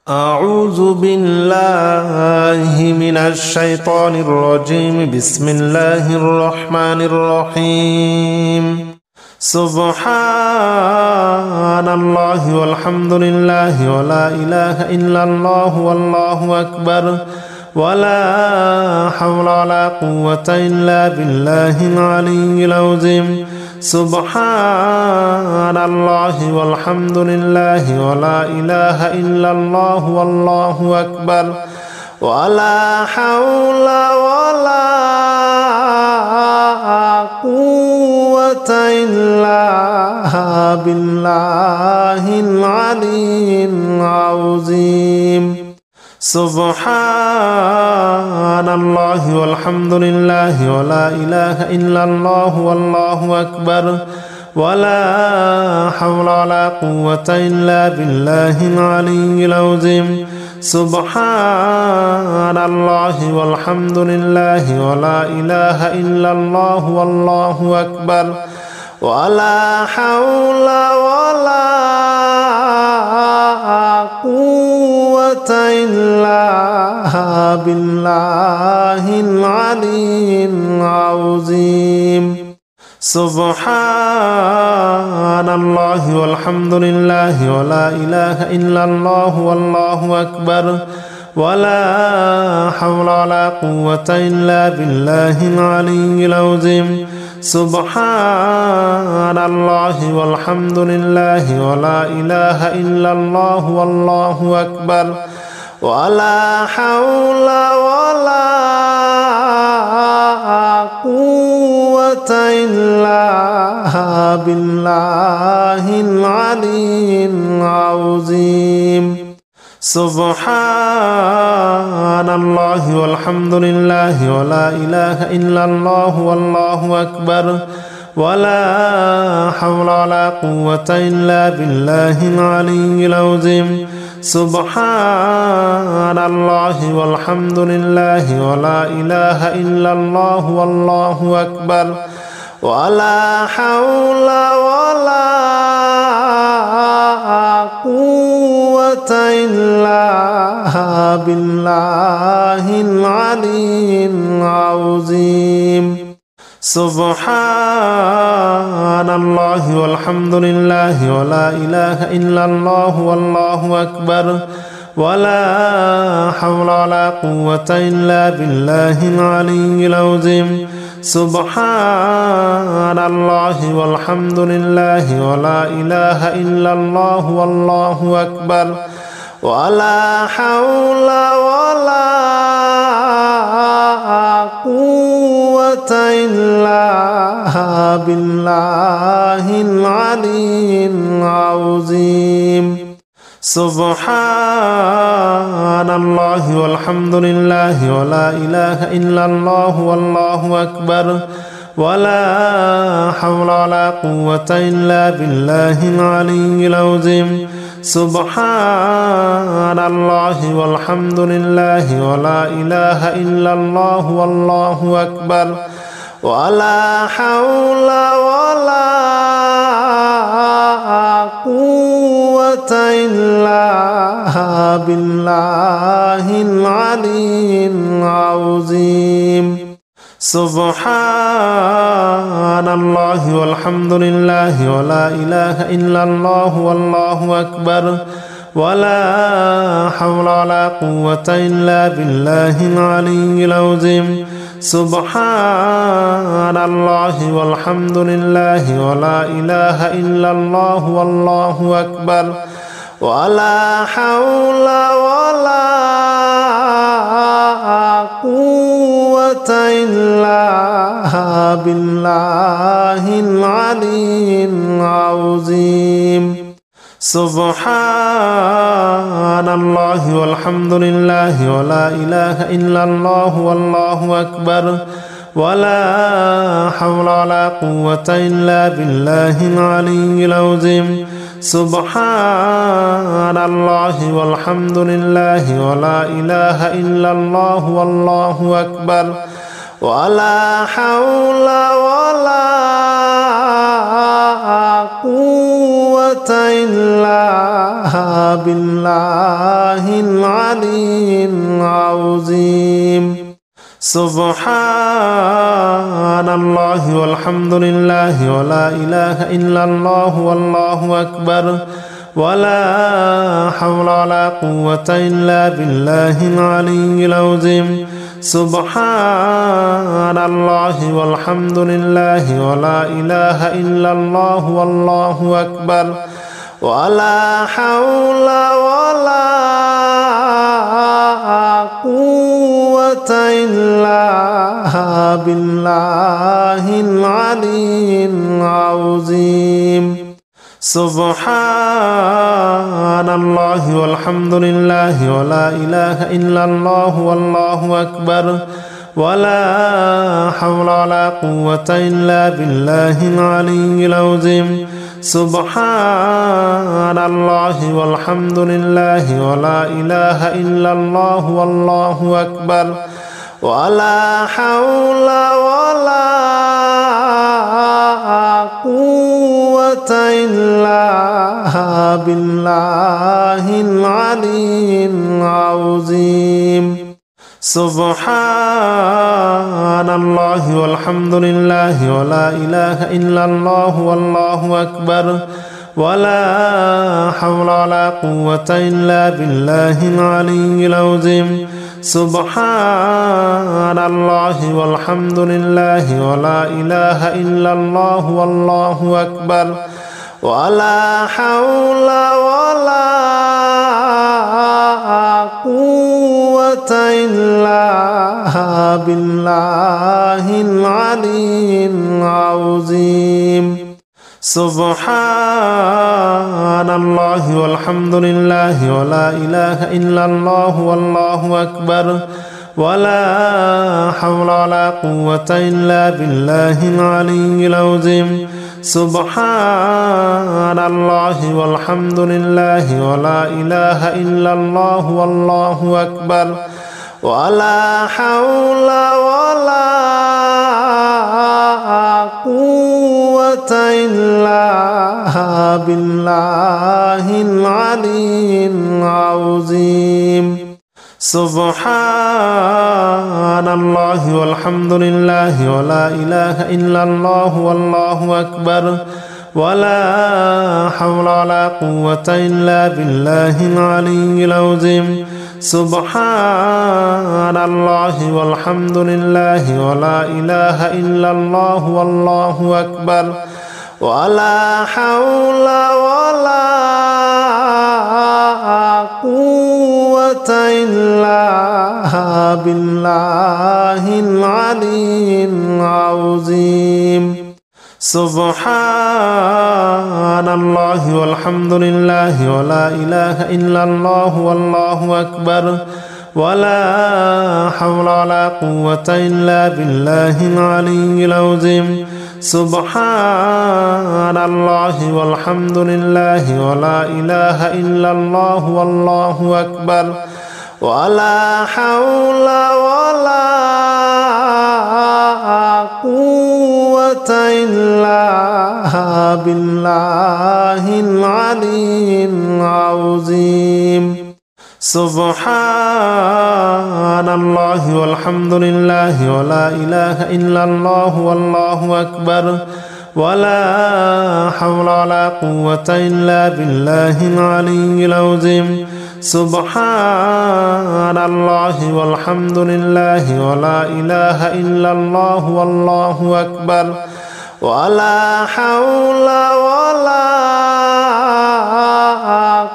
أعوذ بالله من الشيطان الرجيم. بسم الله الرحمن الرحيم. سبحان الله والحمد لله ولا إله إلا الله والله أكبر ولا حول ولا قوة إلا بالله العلي العظيم. سبحان الله والحمد لله ولا إله إلا الله والله أكبر ولا حول ولا قوة إلا بالله العلي العظيم. سبحان الله والحمد لله ولا إله إلا الله والله أكبر ولا حول ولا قوة إلا بالله العلي العظيم. سبحان الله والحمد لله ولا إله إلا الله والله أكبر ولا حول ولا قوة إلا بالله العلي العظيم. سبحان الله والحمد لله ولا إله إلا الله والله أكبر ولا حول ولا قوة إلا بالله العلي العظيم. سبحان الله والحمد لله ولا إله إلا الله والله أكبر ولا حول ولا قوة إلا بالله العلي العظيم. سبحان الله والحمد لله ولا إله إلا الله والله أكبر ولا حول ولا قوة إلا بالله العلي العظيم. سبحان الله والحمد لله ولا إله إلا الله والله أكبر ولا حول ولا قوة إلا بالله العلي العظيم. سبحان الله والحمد لله ولا إله إلا الله والله أكبر ولا حول ولا قوة إلا بالله العلي العظيم. سبحان الله والحمد لله ولا إله إلا الله والله أكبر ولا حول ولا قوة إلا بالله العلي العظيم. سبحان الله والحمد لله ولا إله إلا الله والله أكبر ولا حول ولا قوة إلا بالله العلي العظيم. سبحان الله والحمد لله ولا إله إلا الله والله أكبر ولا حول ولا قوة إلا بالله العلي العظيم. سبحان الله والحمد لله ولا إله إلا الله والله أكبر ولا حول ولا قوة إلا بالله العلي العظيم. سبحان الله والحمد لله ولا إله إلا الله والله أكبر ولا حول ولا قوة إلا بالله العلي العظيم. سبحان الله والحمد لله ولا إله إلا الله والله أكبر ولا حول ولا قوة إلا بالله العلي العظيم. سبحان الله والحمد لله ولا إله إلا الله والله أكبر ولا حول ولا قوة إلا بالله العلي العظيم سبحان الله والحمد لله ولا إله إلا الله والله أكبر ولا حول ولا قوة إلا بالله العلي العظيم سبحان الله والحمد لله ولا إله إلا الله والله أكبر ولا حول ولا قوة إلا بالله العلي العظيم سبحان الله والحمد لله ولا إله إلا الله والله أكبر ولا حول ولا قوة إلا بالله العلي العظيم سبحان الله والحمد لله ولا إله إلا الله والله أكبر ولا حول ولا قوة إلا بالله العلي العظيم سبحان الله والحمد لله ولا إله إلا الله والله أكبر ولا حول ولا قوة إلا بالله العلي العظيم سبحان الله والحمد لله ولا إله إلا الله والله أكبر ولا حول ولا قوة إلا بالله العلي العظيم سبحان الله والحمد لله ولا إله إلا الله والله أكبر ولا حول ولا قوة إلا بالله العلي العظيم سبحان الله والحمد لله ولا إله إلا الله والله أكبر ولا حول ولا قوة إلا بالله العلي العظيم سبحان الله والحمد لله ولا إله إلا الله والله أكبر ولا حول ولا قوة إلا بالله العلي العظيم سبحان الله والحمد لله ولا إله إلا الله والله أكبر ولا حول ولا قوة إلا بالله العلي العظيم سبحان الله والحمد لله ولا إله إلا الله والله أكبر ولا حول ولا قوة إلا بالله العلي العظيم سبحان الله والحمد لله ولا إله إلا الله والله أكبر ولا حول ولا قوة إلا بالله العلي العظيم سبحان الله والحمد لله ولا إله إلا الله والله أكبر ولا حول ولا قوة إلا بالله العلي العظيم سبحان الله والحمد لله ولا إله إلا الله والله أكبر ولا حول ولا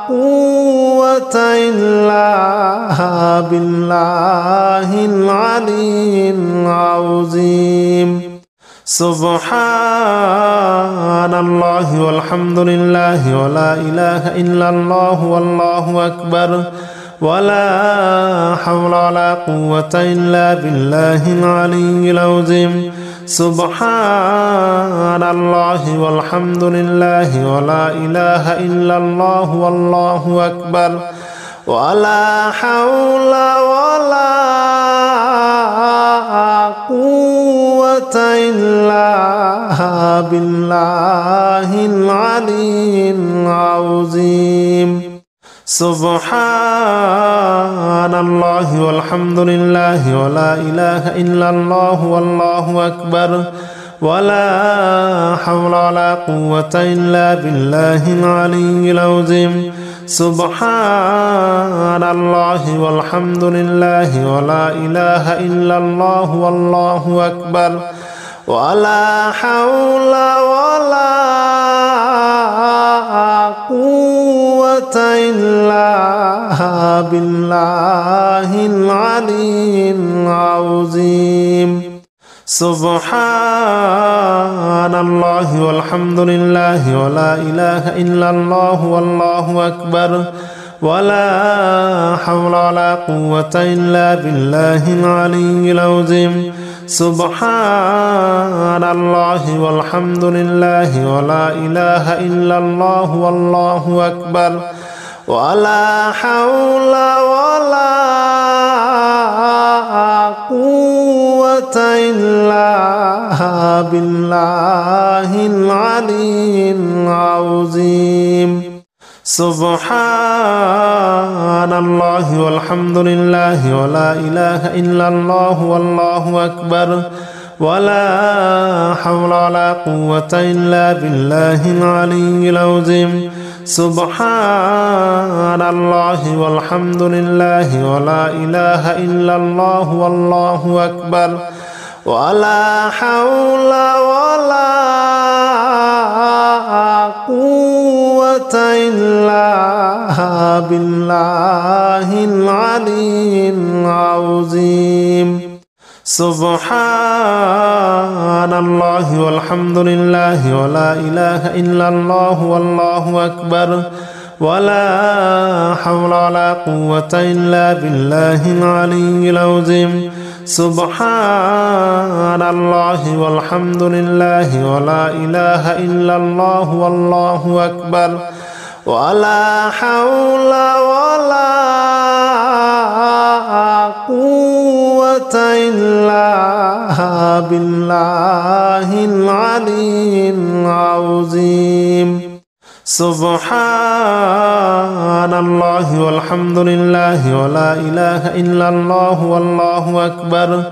قوة إلا بالله العلي العظيم سبحان الله والحمد لله ولا إله إلا الله والله أكبر ولا حول ولا قوة إلا بالله العلي العظيم سبحان الله والحمد لله ولا إله إلا الله والله أكبر ولا حول ولا قوة إلا بالله العلي العظيم سبحان الله والحمد لله ولا إله إلا الله والله أكبر ولا حول ولا قوة إلا بالله العلي العظيم سبحان الله والحمد لله ولا إله إلا الله والله أكبر ولا حول ولا قوة إلا بالله العلي العظيم سبحان الله والحمد لله ولا إله إلا الله والله أكبر ولا حول ولا قوة إلا بالله العلي العظيم سبحان الله والحمد لله ولا إله إلا الله والله أكبر ولا حول ولا قوة إلا بالله العلي العظيم سبحان الله والحمد لله ولا إله إلا الله والله أكبر ولا حول ولا قوة إلا بالله العلي العظيم سبحان الله والحمد لله ولا إله إلا الله والله أكبر ولا حول ولا قوة إلا بالله العلي العظيم سبحان الله والحمد لله ولا إله إلا الله والله أكبر ولا حول ولا قوة إلا بالله العلي العظيم سبحان الله والحمد لله ولا إله إلا الله والله أكبر ولا حول ولا قوة إلا بالله العلي العظيم سبحان الله والحمد لله ولا إله إلا الله والله أكبر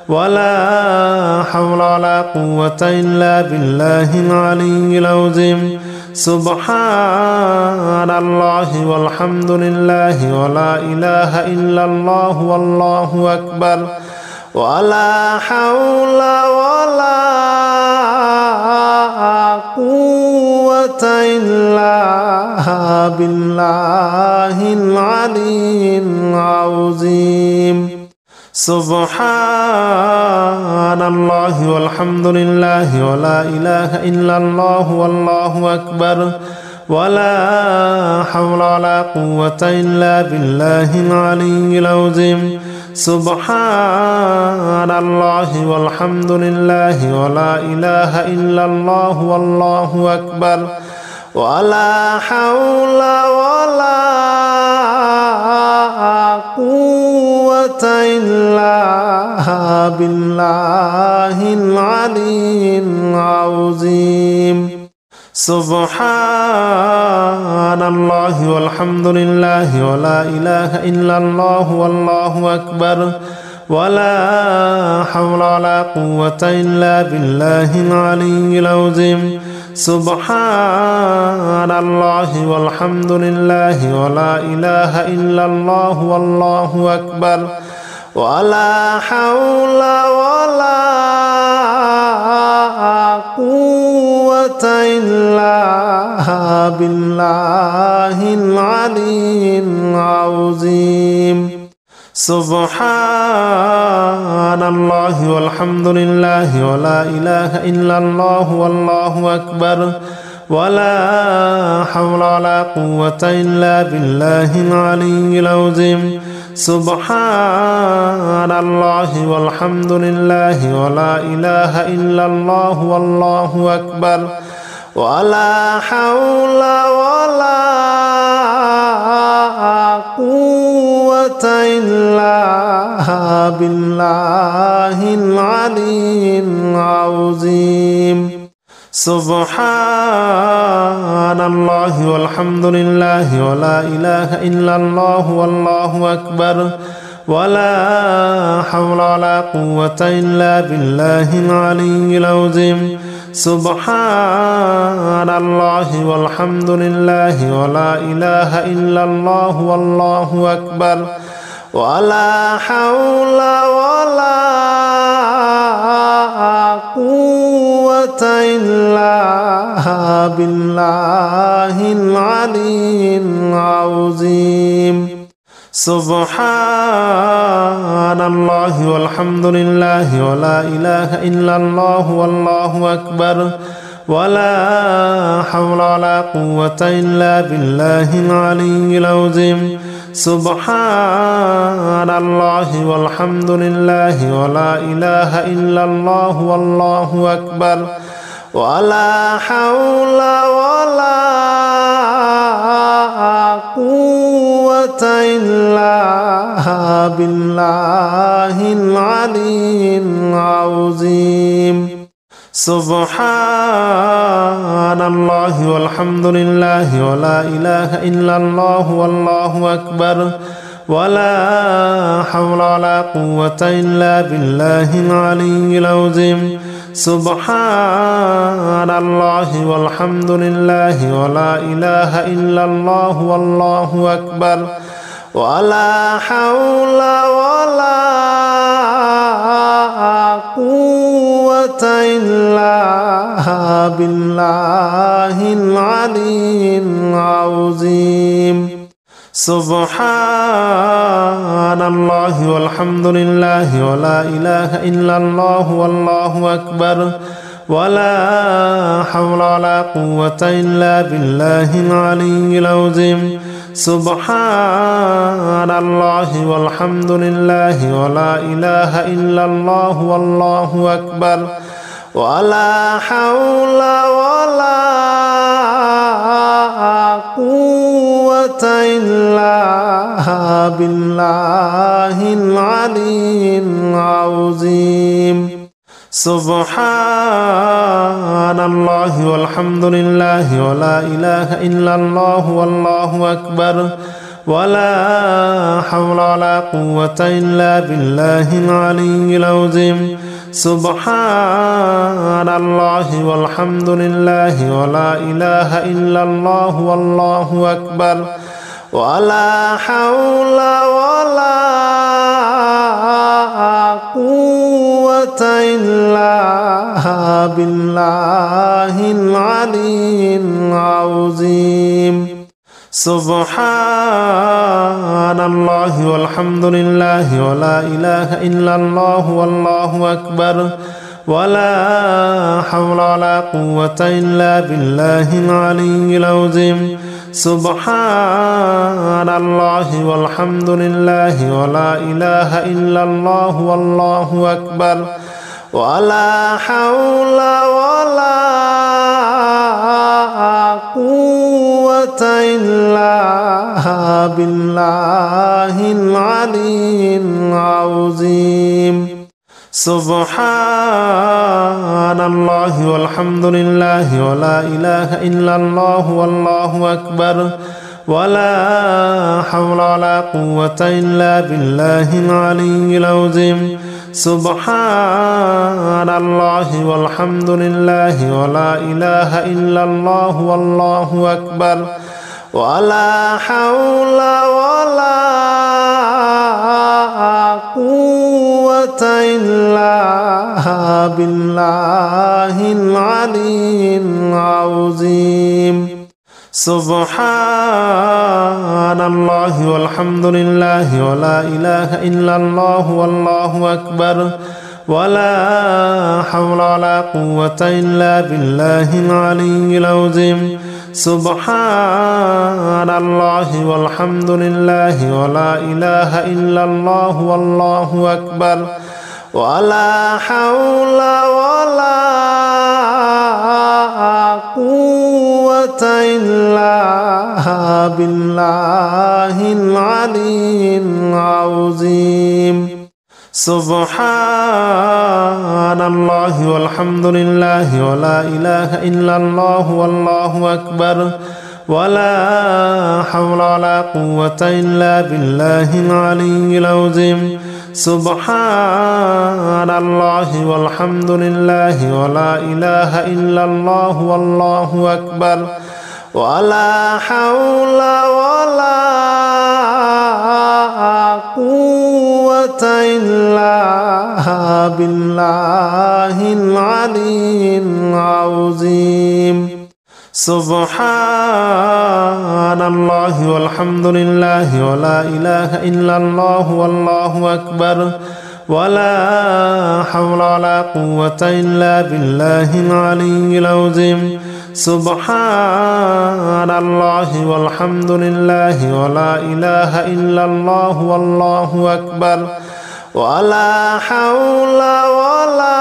ولا حول ولا قوة إلا بالله العلي العظيم سبحان الله والحمد لله ولا إله إلا الله والله أكبر ولا حول ولا قوة إلا بالله العلي العظيم سبحان الله والحمد لله ولا إله إلا الله والله أكبر ولا حول ولا قوة إلا بالله العلي العظيم سبحان الله والحمد لله ولا إله إلا الله والله أكبر ولا حول ولا قوة إلا بالله العلي العظيم سبحان الله والحمد لله ولا إله إلا الله والله أكبر ولا حول ولا قوة إلا بالله العلي العظيم سبحان الله والحمد لله ولا إله إلا الله والله أكبر ولا حول ولا قوة إلا بالله العلي العظيم سبحان الله والحمد لله ولا إله إلا الله والله أكبر ولا حول ولا قوة إلا بالله العلي العظيم سبحان الله والحمد لله ولا إله إلا الله والله أكبر ولا حول ولا قوة إلا بالله العلي العظيم سبحان الله والحمد لله ولا إله إلا الله والله أكبر ولا حول ولا قوة إلا بالله العلي العظيم سبحان الله والحمد لله ولا إله إلا الله والله أكبر ولا حول ولا قوة إلا بالله العلي العظيم سبحان الله والحمد لله ولا إله إلا الله والله أكبر ولا حول ولا قوة إلا بالله العلي العظيم سبحان الله والحمد لله ولا إله إلا الله والله أكبر ولا حول ولا قوة إلا بالله العلي العظيم سبحان الله والحمد لله ولا إله إلا الله والله أكبر ولا حول ولا قوة إلا بالله العلي العظيم سبحان الله والحمد لله ولا إله إلا الله والله أكبر ولا حول ولا قوة إلا بالله العلي العظيم سبحان الله والحمد لله ولا إله إلا الله والله أكبر ولا حول ولا قوة إلا بالله العلي العظيم سبحان الله والحمد لله ولا إله إلا الله والله أكبر ولا حول ولا قوة إلا بالله العلي العظيم سبحان الله والحمد لله ولا إله إلا الله والله أكبر ولا حول ولا قوة إلا بالله العلي العظيم سبحان الله والحمد لله ولا إله إلا الله والله أكبر ولا حول ولا قوة إلا بالله العلي العظيم سبحان الله والحمد لله ولا إله إلا الله والله أكبر ولا حول ولا قوة إلا بالله العلي العظيم سبحان الله والحمد لله ولا إله إلا الله والله أكبر ولا حول ولا قوة إلا بالله العلي العظيم سبحان الله والحمد لله ولا إله إلا الله والله أكبر ولا حول ولا قوة إلا بالله العلي العظيم سبحان الله والحمد لله ولا إله إلا الله والله أكبر ولا حول ولا قوة إلا بالله العلي العظيم سبحان الله والحمد لله ولا إله إلا الله والله أكبر ولا حول ولا قوة إلا بالله العلي العظيم سبحان الله والحمد لله ولا إله إلا الله والله أكبر ولا حول ولا قوة إلا بالله العلي العظيم سبحان الله والحمد لله ولا إله إلا الله والله أكبر ولا حول ولا قوة إلا بالله العلي العظيم سبحان الله والحمد لله ولا إله إلا الله والله أكبر ولا حول ولا قوة إلا بالله العلي العظيم سبحان الله والحمد لله ولا إله إلا الله والله أكبر ولا حول ولا قوة إلا بالله العلي العظيم سبحان الله والحمد لله ولا إله إلا الله والله أكبر ولا حول ولا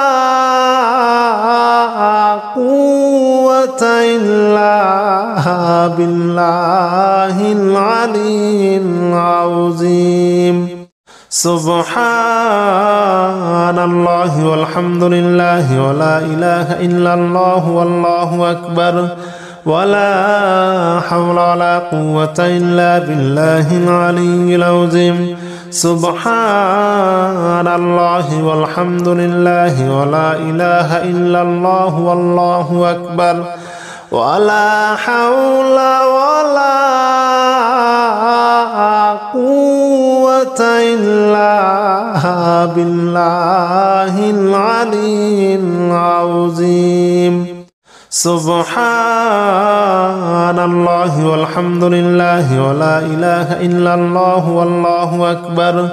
قوة إلا بالله العلي العظيم سبحان الله والحمد لله ولا إله إلا الله والله أكبر ولا حول ولا قوة إلا بالله العلي العظيم سبحان الله والحمد لله ولا إله إلا الله والله أكبر ولا حول ولا قوة إلا بالله العلي العظيم سبحان الله والحمد لله ولا إله إلا الله والله أكبر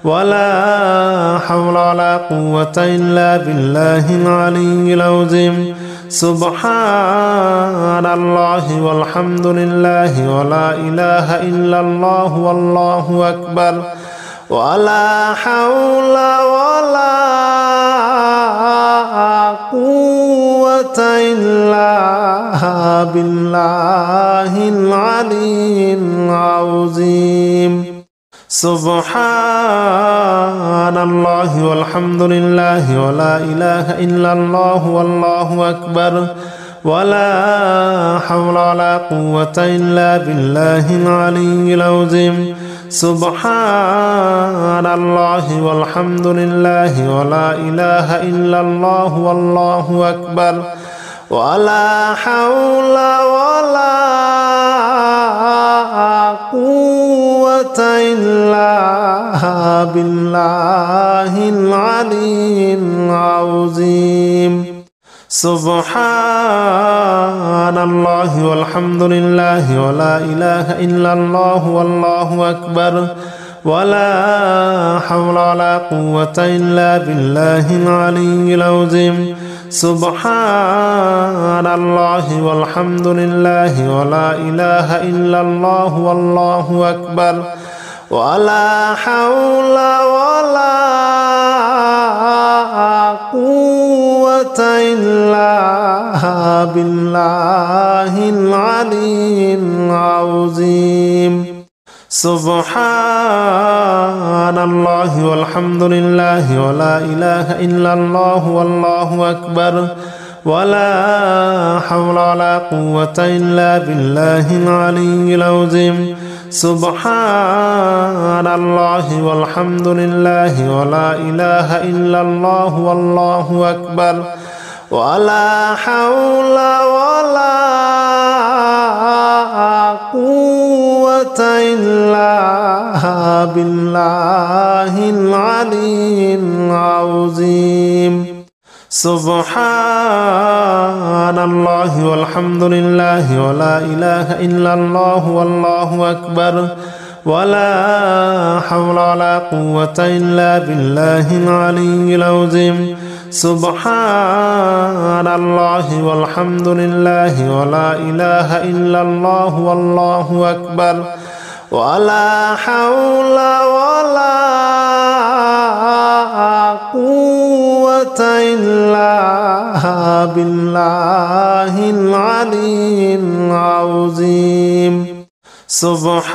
ولا حول ولا قوة إلا بالله العلي العظيم سبحان الله والحمد لله ولا إله إلا الله والله أكبر ولا حول ولا قوة إلا بالله العلي العظيم سبحان الله والحمد لله ولا إله إلا الله والله أكبر ولا حول ولا قوة إلا بالله العلي العظيم سبحان الله والحمد لله ولا إله إلا الله والله أكبر ولا حول ولا قوة إلا بالله العلي العظيم سبحان الله والحمد لله ولا إله إلا الله والله أكبر ولا حول ولا قوة إلا بالله العلي العظيم سبحان الله والحمد لله ولا إله إلا الله والله أكبر ولا حول ولا قوة إلا بالله العلي العظيم سبحان الله والحمد لله ولا إله إلا الله والله أكبر ولا حول ولا قوة إلا بالله العلي العظيم سبحان الله والحمد لله ولا إله إلا الله والله أكبر ولا حول ولا قوة إلا بالله العلي العظيم سبحان الله والحمد لله ولا إله إلا الله والله أكبر ولا حول ولا قوة إلا بالله العلي العظيم سبحان الله والحمد لله ولا إله إلا الله والله أكبر ولا حول ولا قوة إلا بالله العلي العظيم سبحان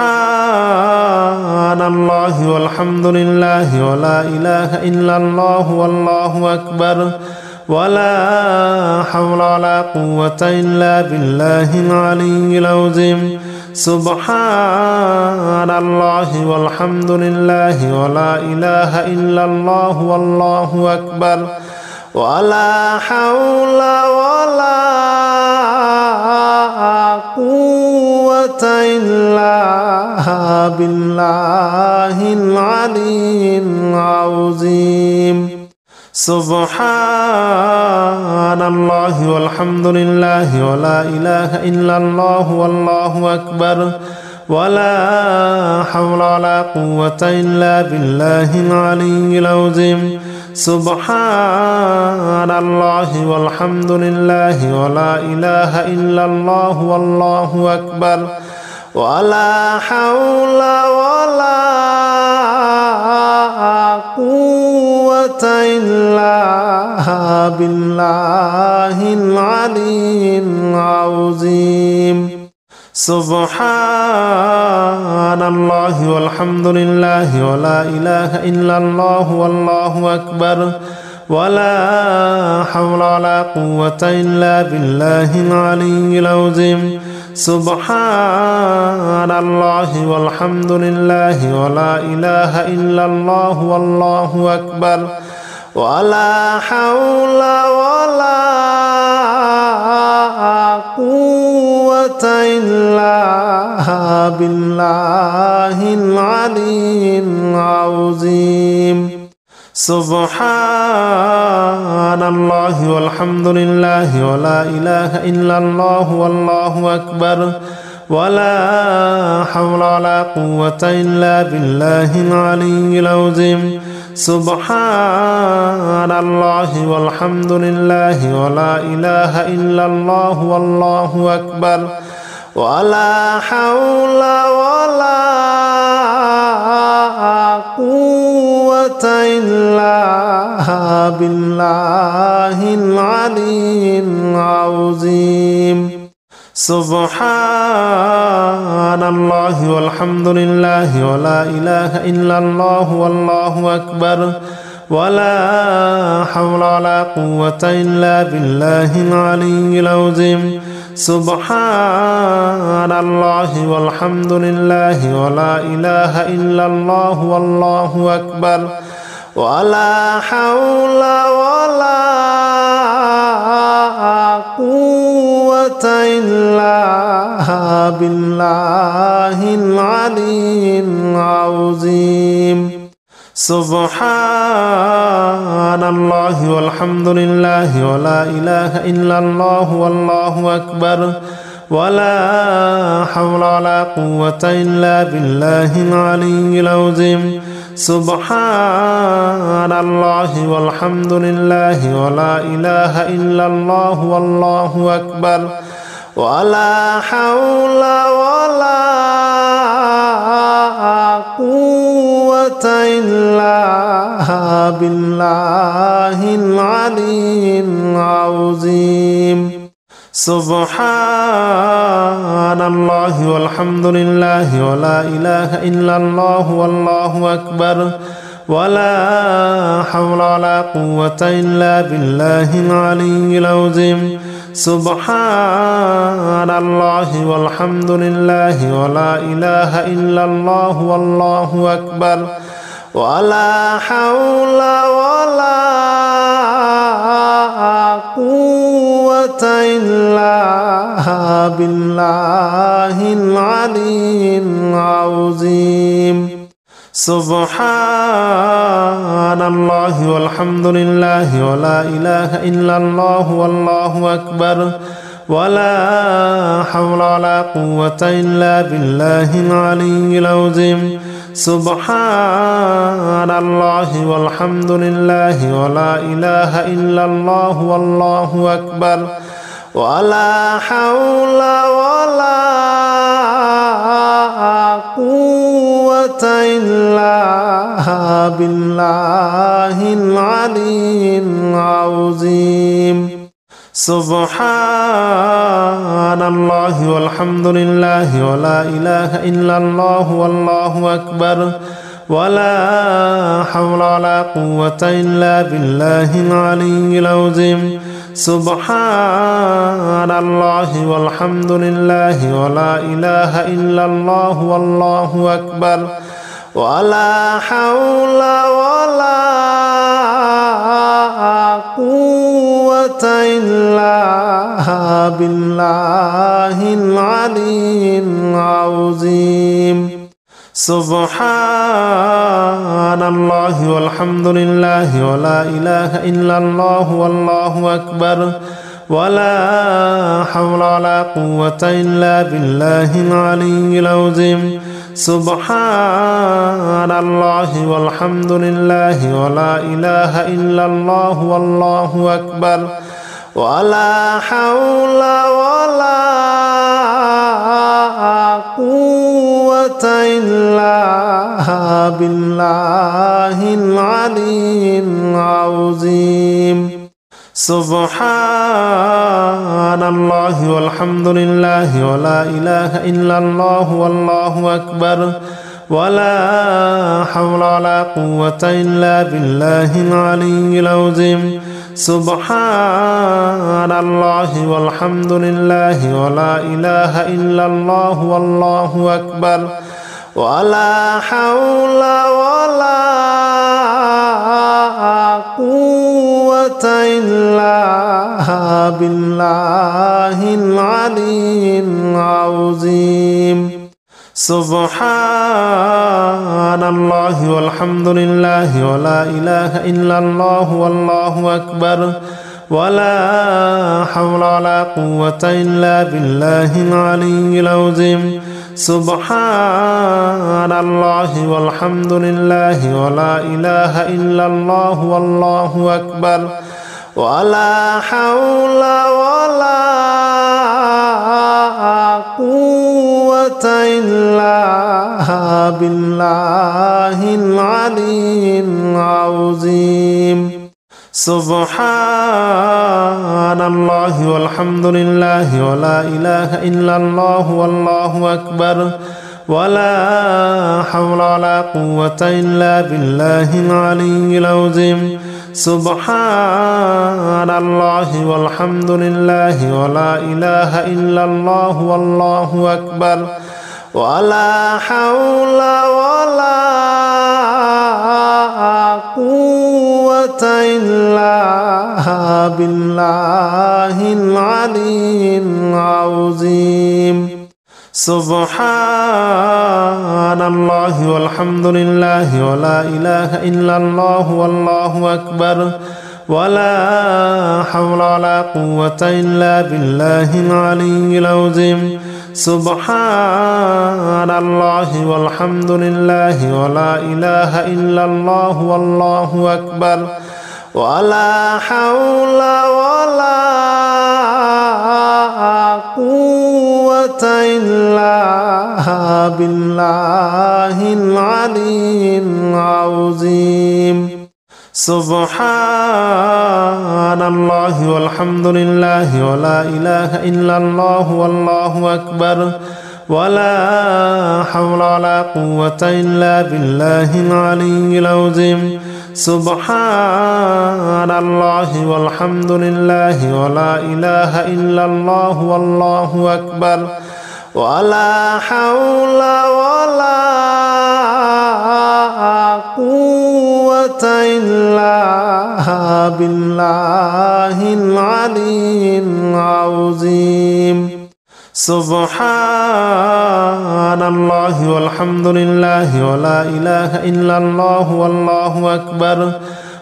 الله والحمد لله ولا إله إلا الله والله أكبر ولا حول ولا قوة إلا بالله العلي العظيم سبحان الله والحمد لله ولا إله إلا الله والله أكبر ولا حول ولا قوة إلا بالله العلي العظيم سبحان الله والحمد لله ولا إله إلا الله والله أكبر ولا حول ولا قوة إلا بالله العلي العظيم سبحان الله والحمد لله ولا إله إلا الله والله أكبر ولا حول ولا قوة إلا بالله العلي العظيم سبحان الله والحمد لله ولا إله إلا الله والله أكبر ولا حول ولا قوة إلا بالله العلي العظيم سبحان الله والحمد لله ولا إله إلا الله والله أكبر ولا حول ولا قوة إلا بالله العلي العظيم سبحان الله والحمد لله ولا إله إلا الله والله أكبر ولا حول ولا قوة إلا بالله العلي العظيم سبحان الله والحمد لله ولا إله إلا الله والله أكبر ولا حول ولا قوة إلا بالله العلي العظيم سبحان الله والحمد لله ولا إله إلا الله والله أكبر ولا حول ولا قوة إلا بالله العلي العظيم سبحان الله والحمد لله ولا إله إلا الله والله أكبر ولا حول ولا قوة إلا بالله العلي العظيم سبحان الله والحمد لله ولا إله إلا الله والله أكبر ولا حول ولا قوة إلا بالله العلي العظيم سبحان الله والحمد لله ولا إله إلا الله والله أكبر ولا حول ولا قوة إلا بالله العلي العظيم سبحان الله والحمد لله ولا إله إلا الله والله أكبر ولا حول ولا قوة إلا بالله العلي العظيم سبحان الله والحمد لله ولا إله إلا الله والله أكبر ولا حول ولا قوة إلا بالله العلي العظيم سبحان الله والحمد لله ولا إله إلا الله والله أكبر ولا حول ولا قوة إلا بالله العلي العظيم سبحان الله والحمد لله ولا إله إلا الله والله أكبر ولا حول ولا قوة إلا بالله العلي العظيم سبحان الله والحمد لله ولا إله إلا الله والله أكبر ولا حول ولا قوة إلا بالله العلي العظيم سبحان الله والحمد لله ولا إله إلا الله والله أكبر ولا حول ولا قوة إلا بالله العلي العظيم سبحان الله والحمد لله ولا إله إلا الله والله أكبر ولا حول ولا قوة إلا بالله العلي العظيم سبحان الله والحمد لله ولا إله إلا الله والله أكبر ولا حول ولا قوة إلا بالله العلي العظيم سبحان الله والحمد لله ولا إله إلا الله والله أكبر ولا حول ولا قوة إلا بالله العلي العظيم سبحان الله والحمد لله ولا إله إلا الله والله أكبر ولا حول ولا قوة إلا بالله العلي العظيم سبحان الله والحمد لله ولا إله إلا الله والله أكبر ولا حول ولا قوة إلا بالله العلي العظيم سبحان الله والحمد لله ولا إله إلا الله والله أكبر ولا حول ولا قوة إلا بالله العلي العظيم سبحان الله والحمد لله ولا إله إلا الله والله أكبر ولا حول ولا قوة إلا بالله العلي العظيم سبحان الله والحمد لله ولا إله إلا الله والله أكبر ولا حول ولا قوة إلا بالله العلي العظيم سبحان الله والحمد لله ولا إله إلا الله والله أكبر ولا حول ولا قوة إلا بالله العلي العظيم سبحان الله والحمد لله ولا إله إلا الله والله أكبر ولا حول ولا قوة إلا بالله العلي العظيم سبحان الله والحمد لله ولا إله إلا الله والله أكبر ولا حول ولا قوة إلا بالله العلي العظيم سبحان الله والحمد لله ولا إله إلا الله والله أكبر ولا حول ولا قوة إلا بالله العلي العظيم سبحان الله والحمد لله ولا إله إلا الله والله أكبر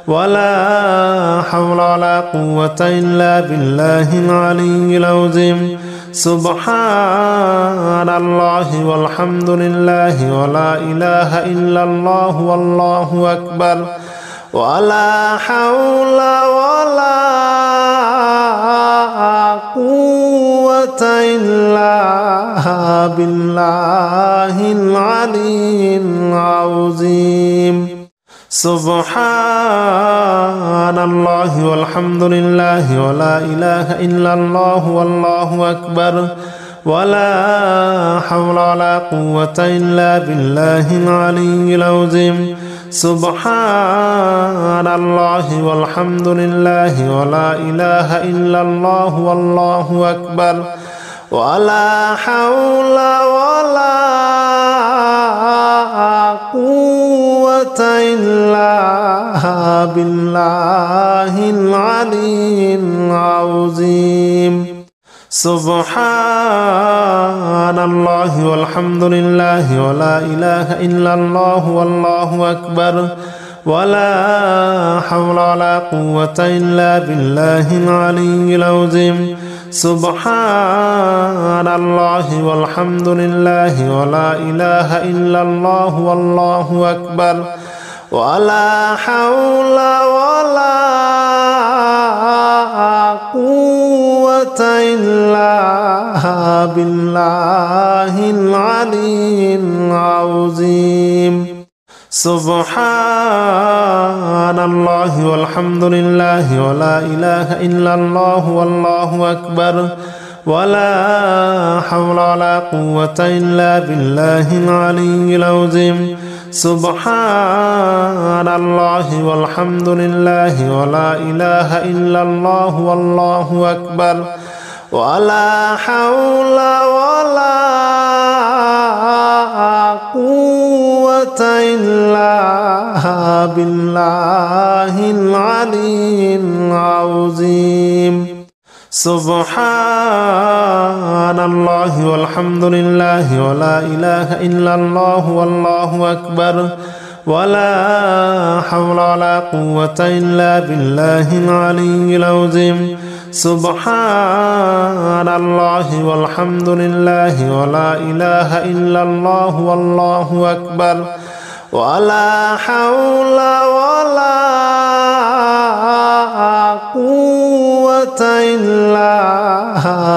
ولا حول ولا قوة إلا بالله العلي العظيم سبحان الله والحمد لله ولا إله إلا الله والله أكبر ولا حول ولا قوة إلا بالله العلي العظيم سبحان الله والحمد لله ولا إله إلا الله والله أكبر ولا حول ولا قوة إلا بالله العلي العظيم سبحان الله والحمد لله ولا إله إلا الله والله أكبر ولا حول ولا قوة إلا بالله العلي العظيم سبحان الله والحمد لله ولا إله إلا الله والله أكبر ولا حول ولا قوة إلا بالله العلي العظيم سبحان الله والحمد لله ولا إله إلا الله والله أكبر ولا حول ولا قوة إلا بالله العلي العظيم سبحان الله والحمد لله ولا إله إلا الله والله أكبر ولا حول ولا قوة إلا بالله العلي العظيم سبحان الله والحمد لله ولا إله إلا الله والله أكبر ولا حول ولا قوة إلا بالله العلي العظيم سبحان الله والحمد لله ولا إله إلا الله والله أكبر ولا حول ولا قوة إلا بالله العلي العظيم سبحان الله والحمد لله ولا إله إلا الله والله أكبر ولا حول ولا قوة إلا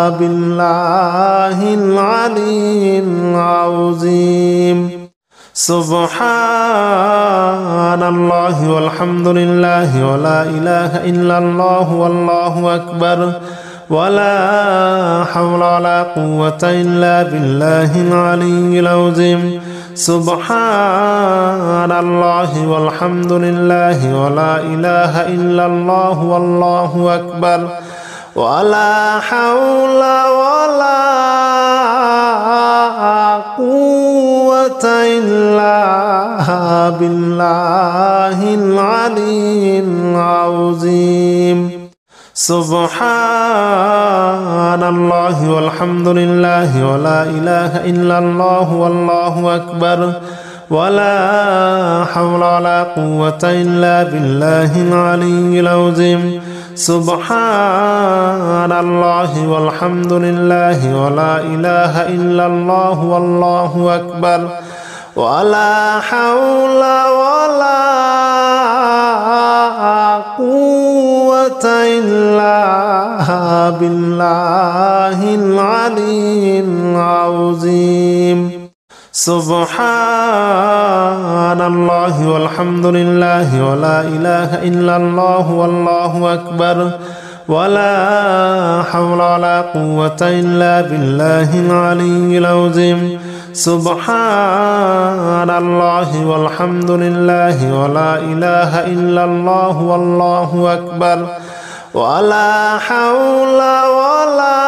بالله العلي العظيم سبحان الله والحمد لله ولا إله إلا الله والله أكبر ولا حول ولا قوة إلا بالله العلي العظيم سبحان الله والحمد لله ولا إله إلا الله والله أكبر ولا حول ولا قوة إلا بالله العلي العظيم سبحان الله والحمد لله ولا إله إلا الله والله أكبر ولا حول ولا قوة إلا بالله العلي العظيم سبحان الله والحمد لله ولا إله إلا الله والله أكبر ولا حول ولا قوة إلا بالله العلي العظيم سبحان الله والحمد لله ولا إله إلا الله والله أكبر ولا حول ولا قوة إلا بالله العلي العظيم سبحان الله والحمد لله ولا إله إلا الله والله أكبر ولا حول ولا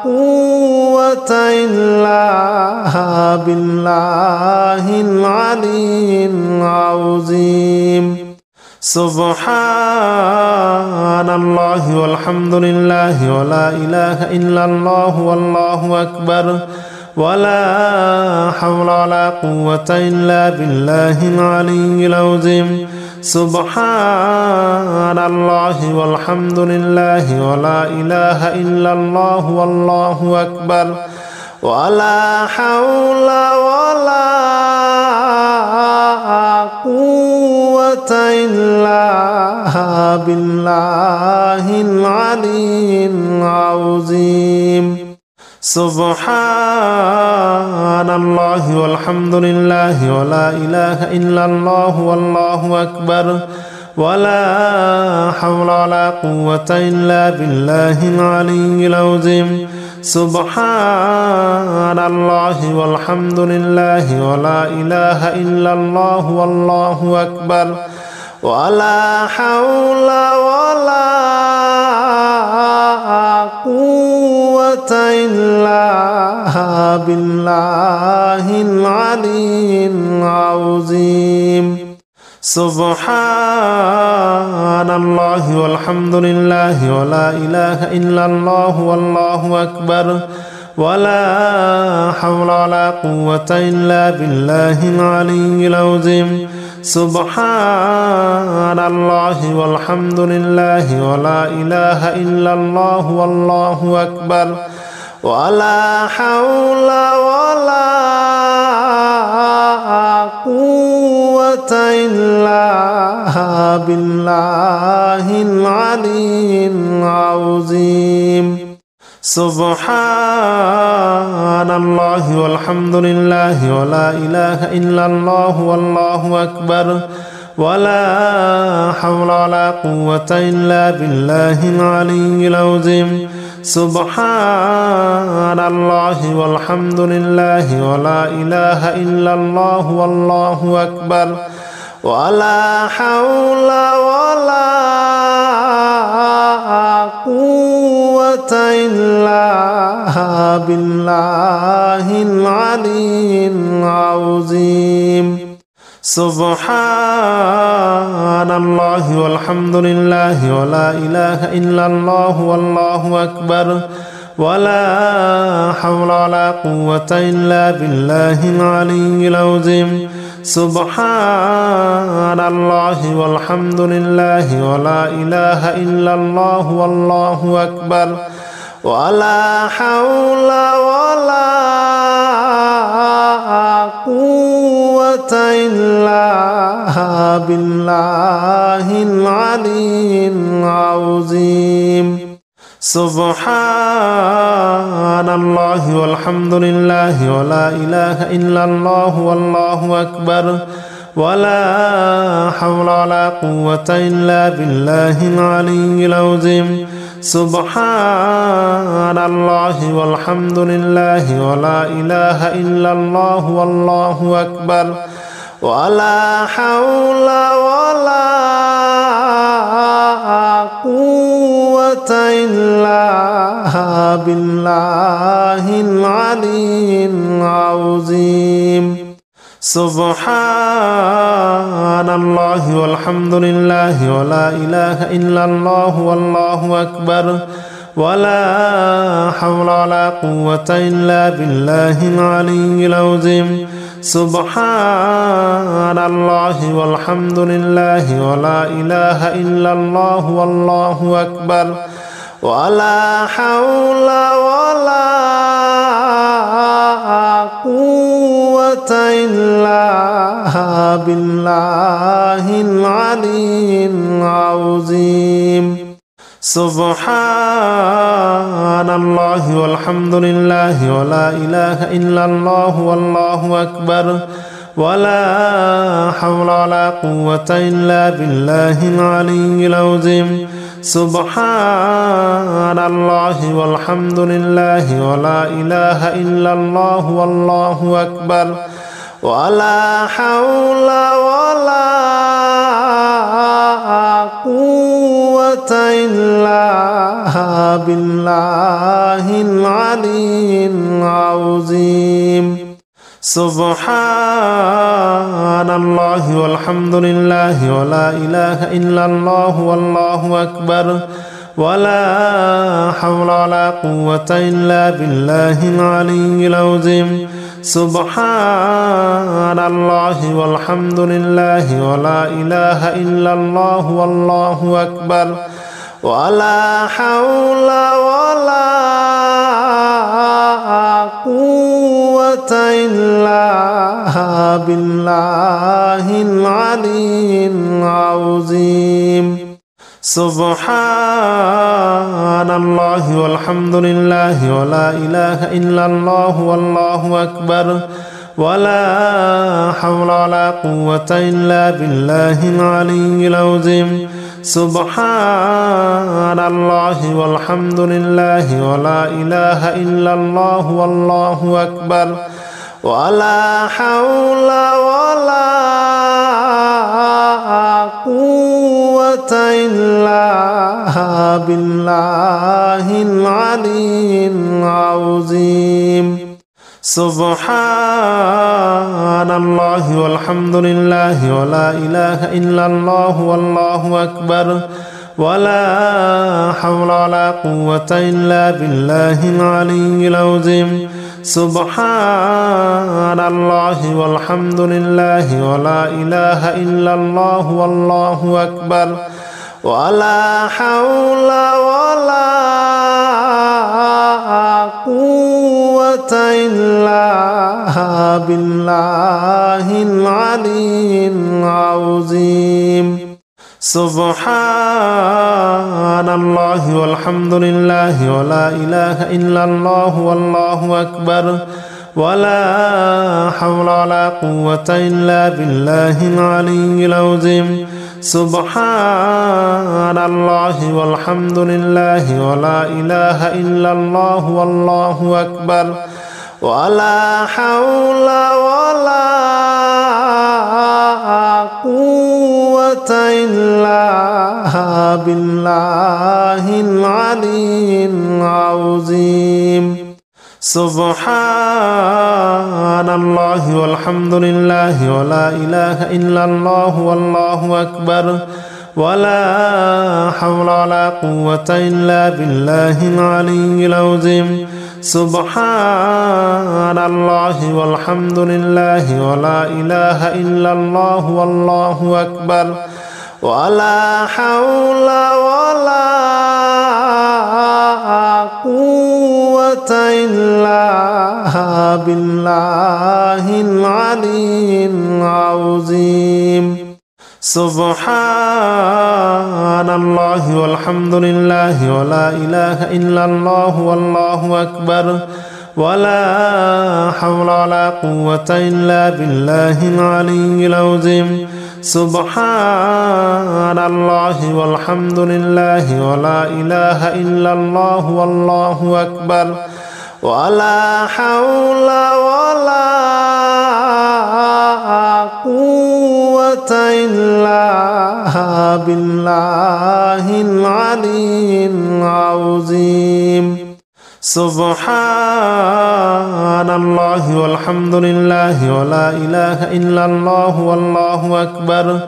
قوة إلا بالله العلي العظيم سبحان الله والحمد لله ولا إله إلا الله والله أكبر ولا حول ولا قوة إلا بالله العلي العظيم سبحان الله والحمد لله ولا إله إلا الله والله أكبر ولا حول ولا قوة إلا بالله العلي العظيم سبحان الله والحمد لله ولا إله إلا الله والله أكبر ولا حول ولا قوة إلا بالله العلي العظيم سبحان الله والحمد لله ولا إله إلا الله والله أكبر ولا حول ولا قوة إلا بالله العلي العظيم سبحان الله والحمد لله ولا إله إلا الله والله أكبر ولا حول ولا قوة إلا بالله العلي العظيم سبحان الله والحمد لله ولا إله إلا الله والله أكبر ولا حول ولا قوة إلا بالله العلي العظيم سبحان الله والحمد لله ولا إله إلا الله والله أكبر ولا حول ولا قوة إلا بالله العلي العظيم سبحان الله والحمد لله ولا إله إلا الله والله أكبر ولا حول ولا قوة إلا بالله العلي العظيم سبحان الله والحمد لله ولا إله إلا الله والله أكبر ولا حول ولا قوة إلا بالله العلي العظيم سبحان الله والحمد لله ولا إله إلا الله والله أكبر ولا حول ولا قوة إلا بالله العلي العظيم سبحان الله والحمد لله ولا إله إلا الله والله أكبر ولا حول ولا قوة إلا بالله العلي العظيم سبحان الله والحمد لله ولا إله إلا الله والله أكبر ولا حول ولا قوة إلا بالله العلي العظيم سبحان الله والحمد لله ولا إله إلا الله والله أكبر ولا حول ولا قوة إلا بالله العلي العظيم سبحان الله والحمد لله ولا إله إلا الله والله أكبر ولا حول ولا قوة إلا بالله العلي العظيم سبحان الله والحمد لله ولا إله إلا الله والله أكبر ولا حول ولا قوة إلا بالله العلي العظيم سبحان الله والحمد لله ولا إله إلا الله والله أكبر ولا حول ولا قوة إلا بالله العلي العظيم سبحان الله والحمد لله ولا إله إلا الله والله أكبر ولا حول ولا قوة إلا بالله العلي العظيم سبحان الله والحمد لله ولا إله إلا الله والله أكبر ولا حول ولا قوة إلا بالله العلي العظيم سبحان الله والحمد لله ولا إله إلا الله والله أكبر ولا حول ولا قوة إلا بالله العلي العظيم سبحان الله والحمد لله ولا إله إلا الله والله أكبر ولا حول ولا قوة إلا بالله العلي العظيم سبحان الله والحمد لله ولا إله إلا الله والله أكبر ولا حول ولا قوة إلا بالله العلي العظيم سبحان الله والحمد لله ولا إله إلا الله والله أكبر ولا حول ولا قوة إلا بالله العلي العظيم سبحان الله والحمد لله ولا إله إلا الله والله أكبر ولا حول ولا قوة إلا بالله العلي العظيم سبحان الله والحمد لله ولا إله إلا الله والله أكبر ولا حول ولا قوة إلا بالله العلي العظيم سبحان الله والحمد لله ولا إله إلا الله والله أكبر ولا حول ولا قوة إلا بالله العلي العظيم سبحان الله والحمد لله ولا إله إلا الله والله أكبر ولا حول ولا قوة إلا بالله العلي العظيم سبحان الله والحمد لله ولا إله إلا الله والله أكبر ولا حول ولا قوة إلا بالله العلي العظيم سبحان الله والحمد لله ولا إله إلا الله والله أكبر ولا حول ولا قوة إلا بالله العلي العظيم سبحان الله والحمد لله ولا إله إلا الله والله أكبر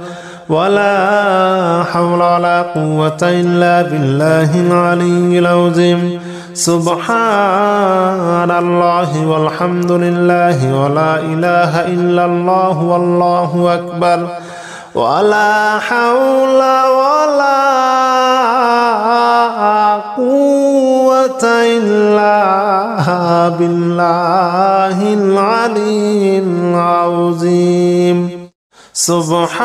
ولا حول ولا قوة إلا بالله العلي العظيم سبحان الله والحمد لله ولا إله إلا الله والله أكبر ولا حول ولا قوة إلا بالله العلي العظيم سبحان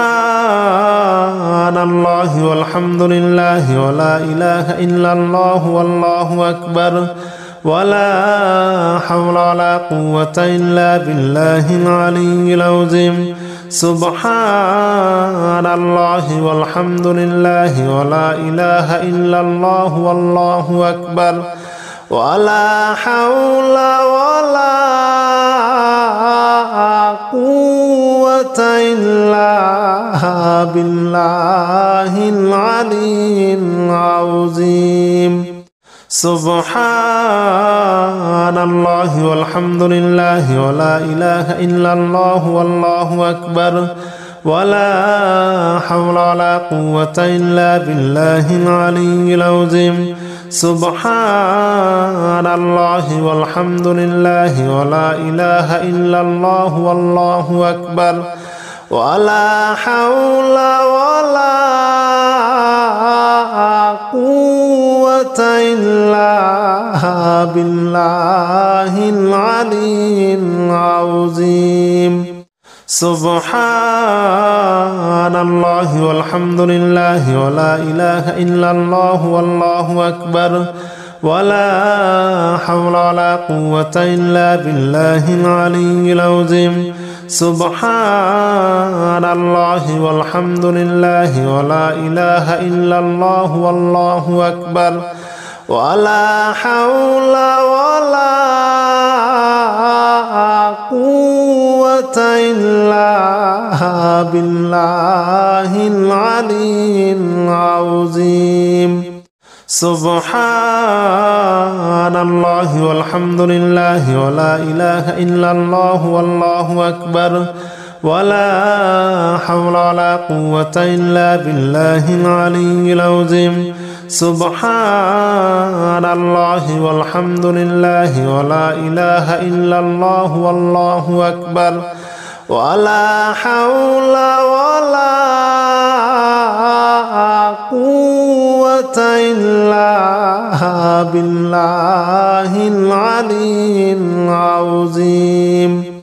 الله والحمد لله ولا إله إلا الله والله أكبر ولا حول ولا قوة إلا بالله العلي العظيم سبحان الله والحمد لله ولا إله إلا الله والله أكبر ولا حول ولا قوة إلا بالله العلي العظيم سبحان الله والحمد لله ولا إله إلا الله والله أكبر ولا حول ولا قوة إلا بالله العلي العظيم سبحان الله والحمد لله ولا إله إلا الله والله أكبر ولا حول ولا قوة إلا بالله العلي العظيم سبحان الله والحمد لله ولا إله إلا الله والله أكبر ولا حول ولا قوة إلا بالله العلي العظيم سبحان الله والحمد لله ولا إله إلا الله والله أكبر ولا حول ولا قوة إلا بالله العلي العظيم سبحان الله والحمد لله ولا إله إلا الله والله أكبر ولا حول ولا قوة إلا بالله العلي العظيم سبحان الله والحمد لله ولا إله إلا الله والله أكبر ولا حول ولا قوة إلا بالله العلي العظيم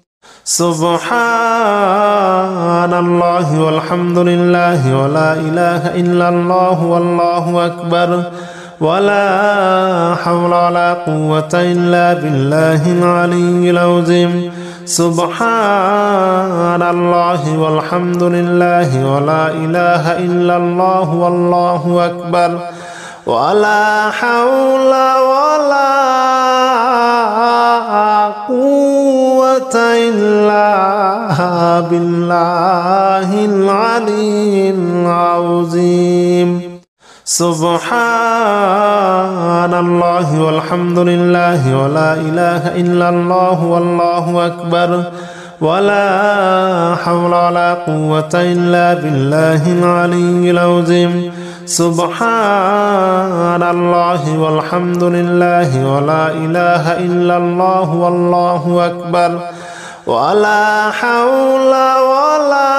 سبحان الله والحمد لله ولا إله إلا الله والله أكبر ولا حول ولا قوة إلا بالله العلي العظيم سبحان الله والحمد لله ولا إله إلا الله والله أكبر ولا حول ولا قوة إلا بالله العلي العظيم سبحان الله والحمد لله ولا إله إلا الله والله أكبر ولا حول ولا قوة إلا بالله العلي العظيم سبحان الله والحمد لله ولا إله إلا الله والله أكبر ولا حول ولا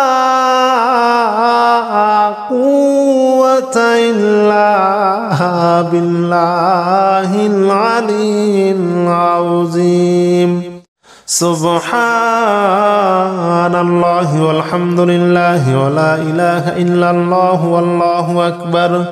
قوة إلا بالله العلي العظيم سبحان الله والحمد لله ولا إله إلا الله والله أكبر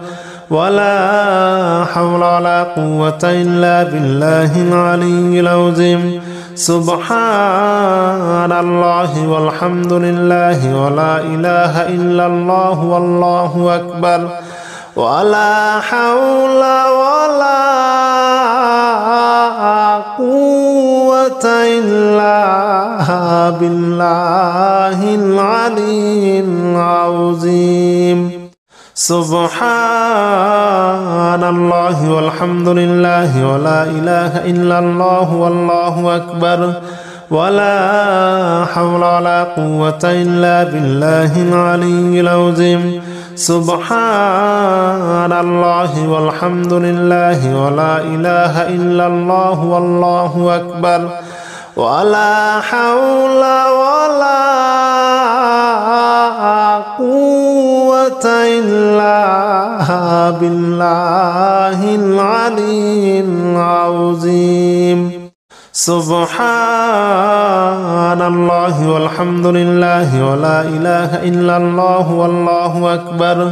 ولا حول ولا قوة إلا بالله العلي العظيم سبحان الله والحمد لله ولا إله إلا الله والله أكبر ولا حول ولا قوة إلا بالله العلي العظيم سبحان الله والحمد لله ولا إله إلا الله والله أكبر ولا حول ولا قوة إلا بالله العلي العظيم سبحان الله والحمد لله ولا إله إلا الله والله أكبر ولا حول ولا قوة إلا بالله العلي العظيم سبحان الله والحمد لله ولا إله إلا الله والله أكبر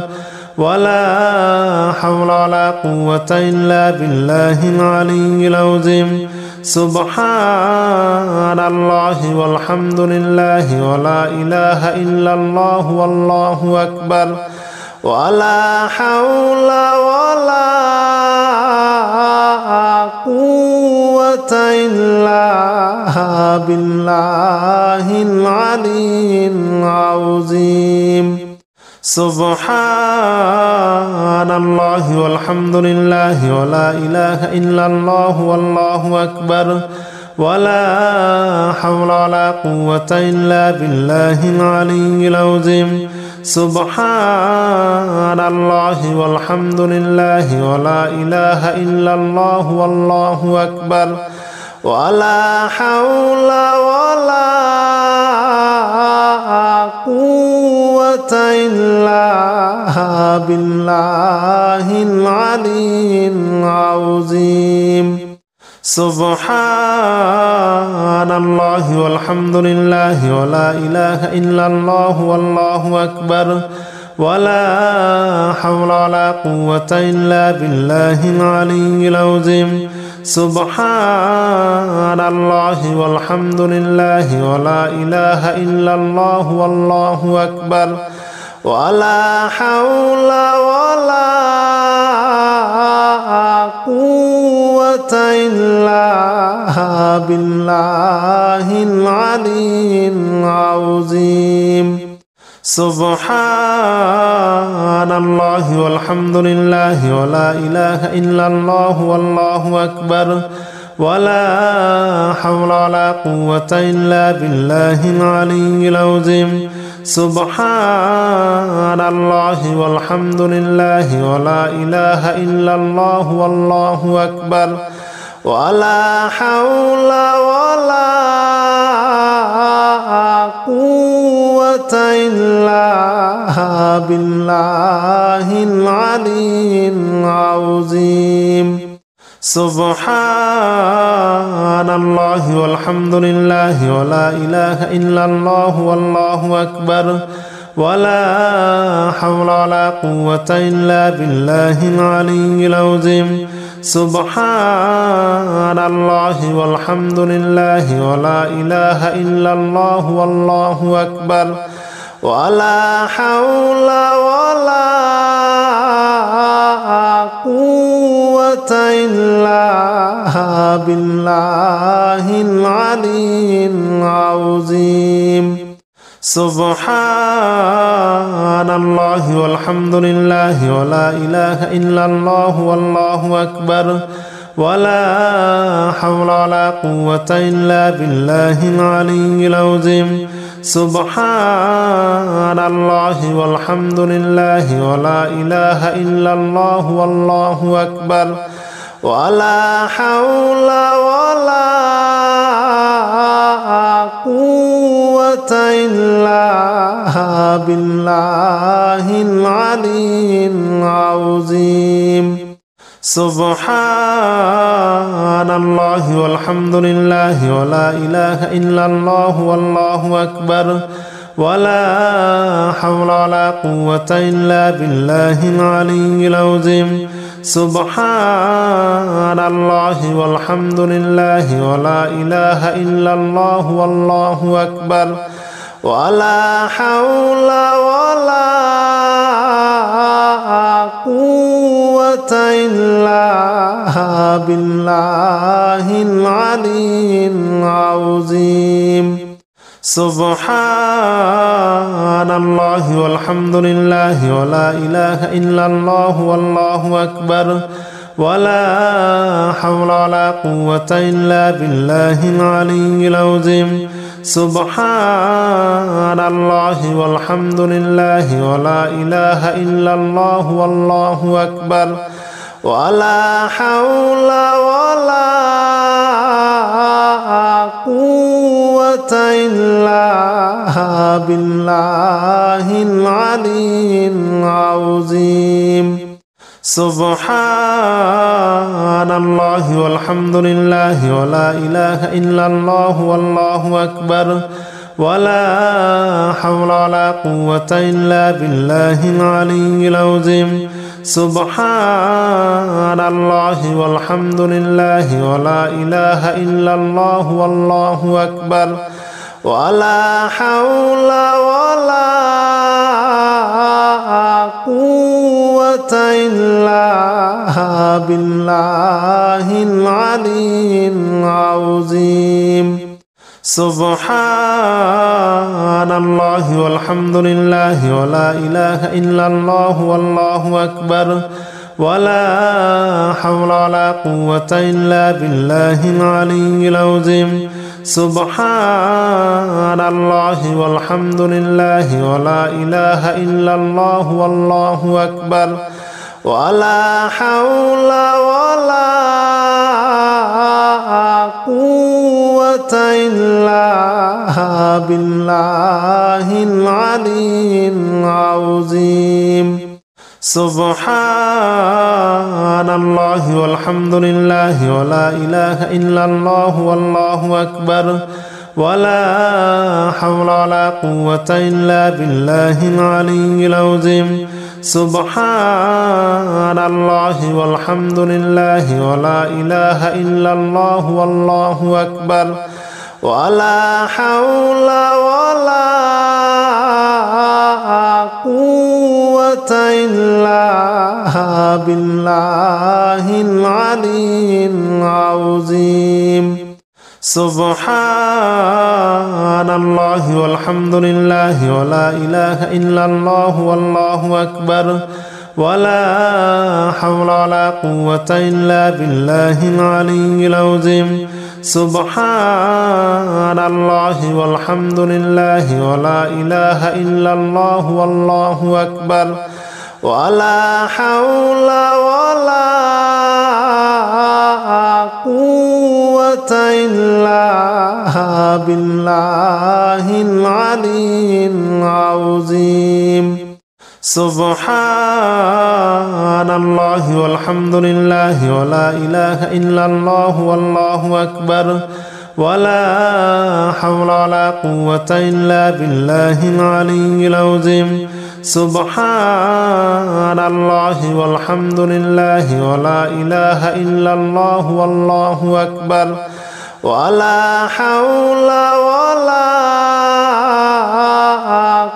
ولا حول ولا قوة إلا بالله العلي العظيم سبحان الله والحمد لله ولا إله إلا الله والله أكبر ولا حول ولا قوة إلا بالله العلي العظيم سبحان الله والحمد لله ولا إله إلا الله والله أكبر ولا حول ولا قوة إلا بالله العلي العظيم سبحان الله والحمد لله ولا إله إلا الله والله أكبر ولا حول ولا قوة إلا بالله العلي العظيم سبحان الله والحمد لله ولا إله إلا الله والله أكبر ولا حول ولا قوة إلا بالله العلي العظيم سبحان الله والحمد لله ولا إله إلا الله والله أكبر ولا حول ولا قوة إلا بالله العلي العظيم سبحان الله والحمد لله ولا إله إلا الله والله أكبر ولا حول ولا قوة إلا بالله العلي العظيم سبحان الله والحمد لله ولا إله إلا الله والله أكبر ولا حول ولا قوة إلا بالله العلي العظيم سبحان الله والحمد لله ولا إله إلا الله والله أكبر ولا حول ولا قوة إلا بالله العلي العظيم سبحان الله والحمد لله ولا إله إلا الله والله أكبر ولا حول ولا قوة إلا بالله العلي العظيم سبحان الله والحمد لله ولا إله إلا الله والله أكبر ولا حول ولا قوة إلا بالله العلي العظيم سبحان الله والحمد لله ولا إله إلا الله والله أكبر ولا حول ولا قوة إلا بالله العلي العظيم سبحان الله والحمد لله ولا إله إلا الله والله أكبر ولا حول ولا قوة إلا بالله العلي العظيم سبحان الله والحمد لله ولا إله إلا الله والله أكبر ولا حول ولا قوة إلا بالله العلي العظيم سبحان الله والحمد لله ولا إله إلا الله والله أكبر ولا حول ولا قوة إلا بالله العلي العظيم سبحان الله والحمد لله ولا إله إلا الله والله أكبر ولا حول ولا قوة إلا بالله العلي العظيم سبحان الله والحمد لله ولا إله إلا الله والله أكبر ولا حول ولا قوة إلا بالله العلي العظيم سبحان الله والحمد لله ولا إله إلا الله والله أكبر ولا حول ولا قوة إلا بالله العلي العظيم سبحان الله والحمد لله ولا إله إلا الله والله أكبر ولا حول ولا قوة إلا بالله العلي العظيم سبحان الله والحمد لله ولا إله إلا الله والله أكبر ولا حول ولا قوة إلا بالله العلي العظيم سبحان الله والحمد لله ولا إله إلا الله والله أكبر ولا حول ولا قوة إلا بالله العلي العظيم سبحان الله والحمد لله ولا إله إلا الله والله أكبر ولا حول ولا قوة إلا بالله العلي العظيم سبحان الله والحمد لله ولا إله إلا الله والله أكبر ولا حول ولا قوة إلا بالله العلي العظيم سبحان الله والحمد لله ولا إله إلا الله والله أكبر ولا حول ولا قوة إلا بالله العلي العظيم سبحان الله والحمد لله ولا إله إلا الله والله أكبر ولا حول ولا قوة إلا بالله العلي العظيم سبحان الله والحمد لله ولا إله إلا الله والله أكبر ولا حول ولا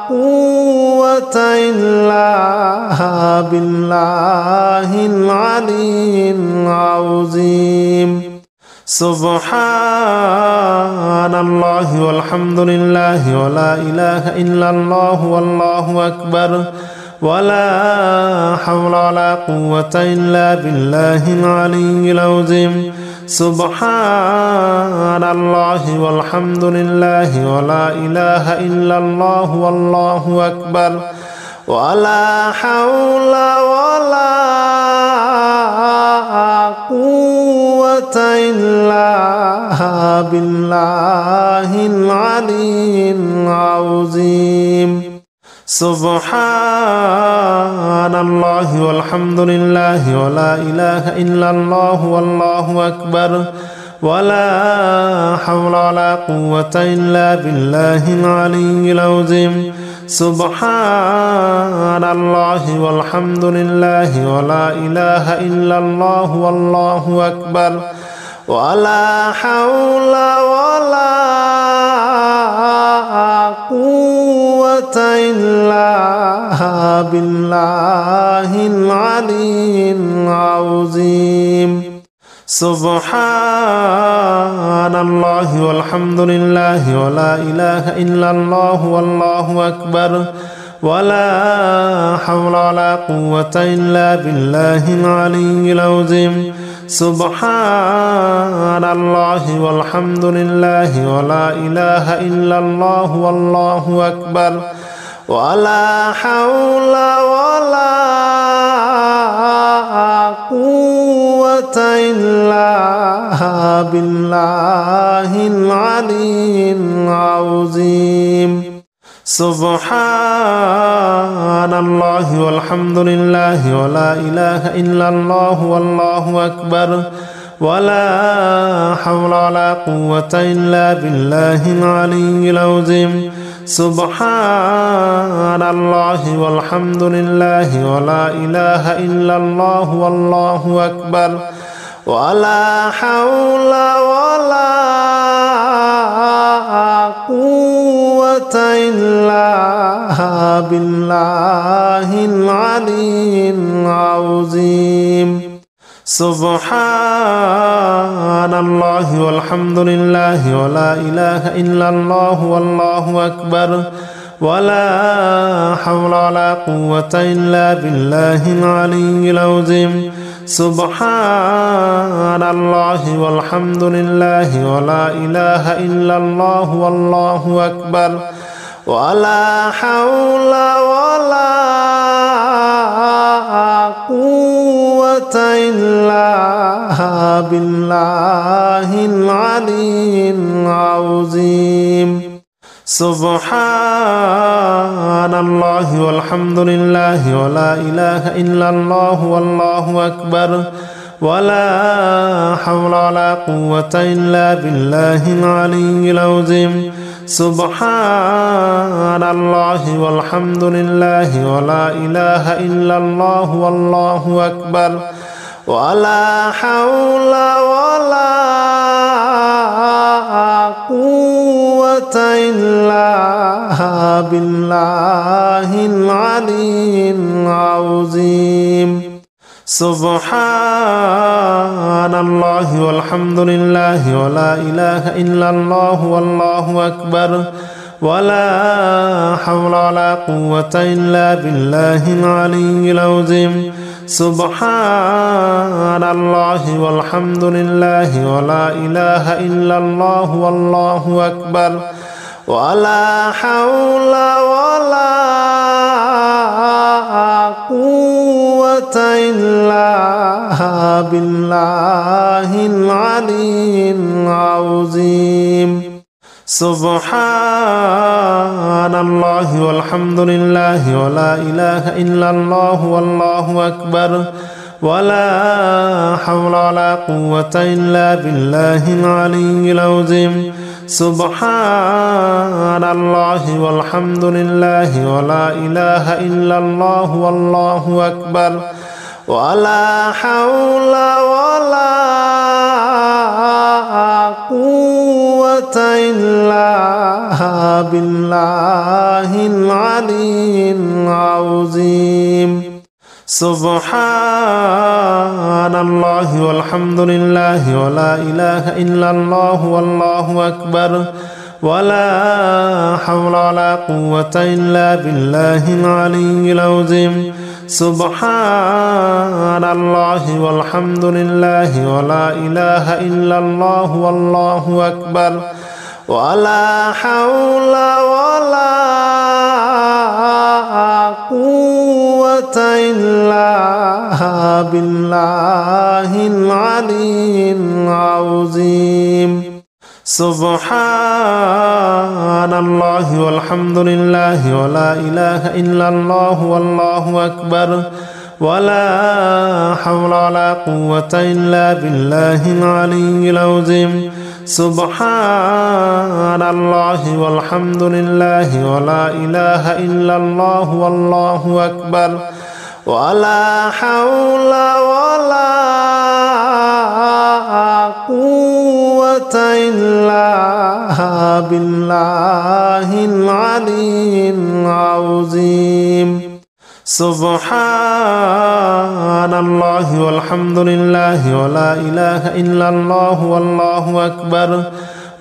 قوة إلا بالله العلي العظيم سبحان الله والحمد لله ولا إله إلا الله والله أكبر ولا حول ولا قوة إلا بالله العلي العظيم سبحان الله والحمد لله ولا إله إلا الله والله أكبر ولا حول ولا قوة إلا بالله العلي العظيم سبحان الله والحمد لله ولا إله إلا الله والله أكبر ولا حول ولا قوة إلا بالله العلي العظيم سبحان الله والحمد لله ولا إله إلا الله والله أكبر ولا حول ولا قوة إلا بالله العلي العظيم سبحان الله والحمد لله ولا إله إلا الله والله أكبر ولا حول ولا قوة إلا بالله العلي العظيم سبحان الله والحمد لله ولا إله إلا الله والله أكبر ولا حول ولا قوة إلا بالله العلي العظيم سبحان الله والحمد لله ولا إله إلا الله والله أكبر ولا حول ولا قوة إلا بالله العلي العظيم سبحان الله والحمد لله ولا إله إلا الله والله أكبر ولا حول ولا قوة إلا بالله العلي العظيم سبحان الله والحمد لله ولا إله إلا الله والله أكبر ولا حول ولا قوة إلا بالله العلي العظيم سبحان الله والحمد لله ولا إله إلا الله والله أكبر ولا حول ولا قوة إلا بالله العلي العظيم سبحان الله والحمد لله ولا إله إلا الله والله أكبر ولا حول ولا قوة إلا بالله العلي العظيم سبحان الله والحمد لله ولا إله إلا الله والله أكبر ولا حول ولا قوة إلا بالله العلي العظيم سبحان الله والحمد لله ولا إله إلا الله والله أكبر ولا حول ولا قوة إلا بالله العلي العظيم سبحان الله والحمد لله ولا إله إلا الله والله أكبر ولا حول ولا قوة إلا بالله العلي العظيم سبحان الله والحمد لله ولا إله إلا الله والله أكبر ولا حول ولا قوة إلا بالله العلي العظيم سبحان الله والحمد لله ولا إله إلا الله والله أكبر ولا حول ولا قوة إلا بالله العلي العظيم سبحان الله والحمد لله ولا إله إلا الله والله أكبر ولا حول ولا قوة إلا بالله العلي العظيم سبحان الله والحمد لله ولا إله إلا الله والله أكبر ولا حول ولا قوة إلا بالله العلي العظيم سبحان الله والحمد لله ولا إله إلا الله والله أكبر ولا حول ولا قوة إلا بالله العلي العظيم سبحان الله والحمد لله ولا إله إلا الله والله أكبر ولا حول ولا قوة إلا بالله العلي العظيم سبحان الله والحمد لله ولا إله إلا الله والله أكبر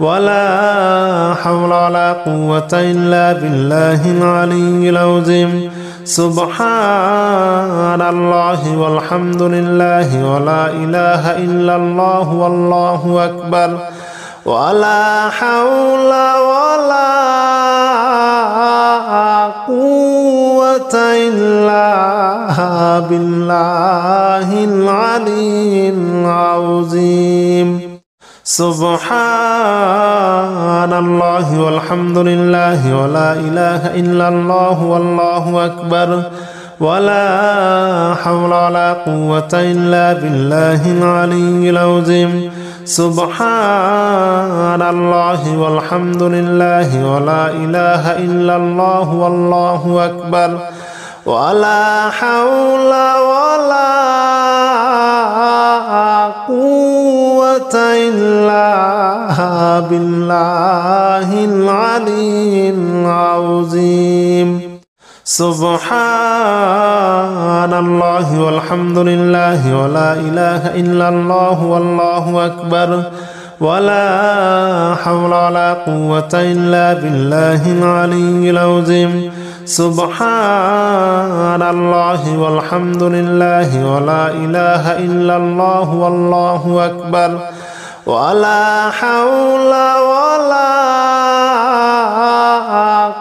ولا حول ولا قوة إلا بالله العلي العظيم سبحان الله والحمد لله ولا إله إلا الله والله أكبر ولا حول ولا قوة إلا بالله العلي العظيم سبحان الله والحمد لله ولا إله إلا الله والله أكبر ولا حول ولا قوة إلا بالله العلي العظيم سبحان الله والحمد لله ولا إله إلا الله والله أكبر ولا حول ولا قوة إلا بالله العلي العظيم سبحان الله والحمد لله ولا إله إلا الله والله أكبر ولا حول ولا قوة إلا بالله العلي العظيم سبحان الله والحمد لله ولا إله إلا الله والله أكبر ولا حول ولا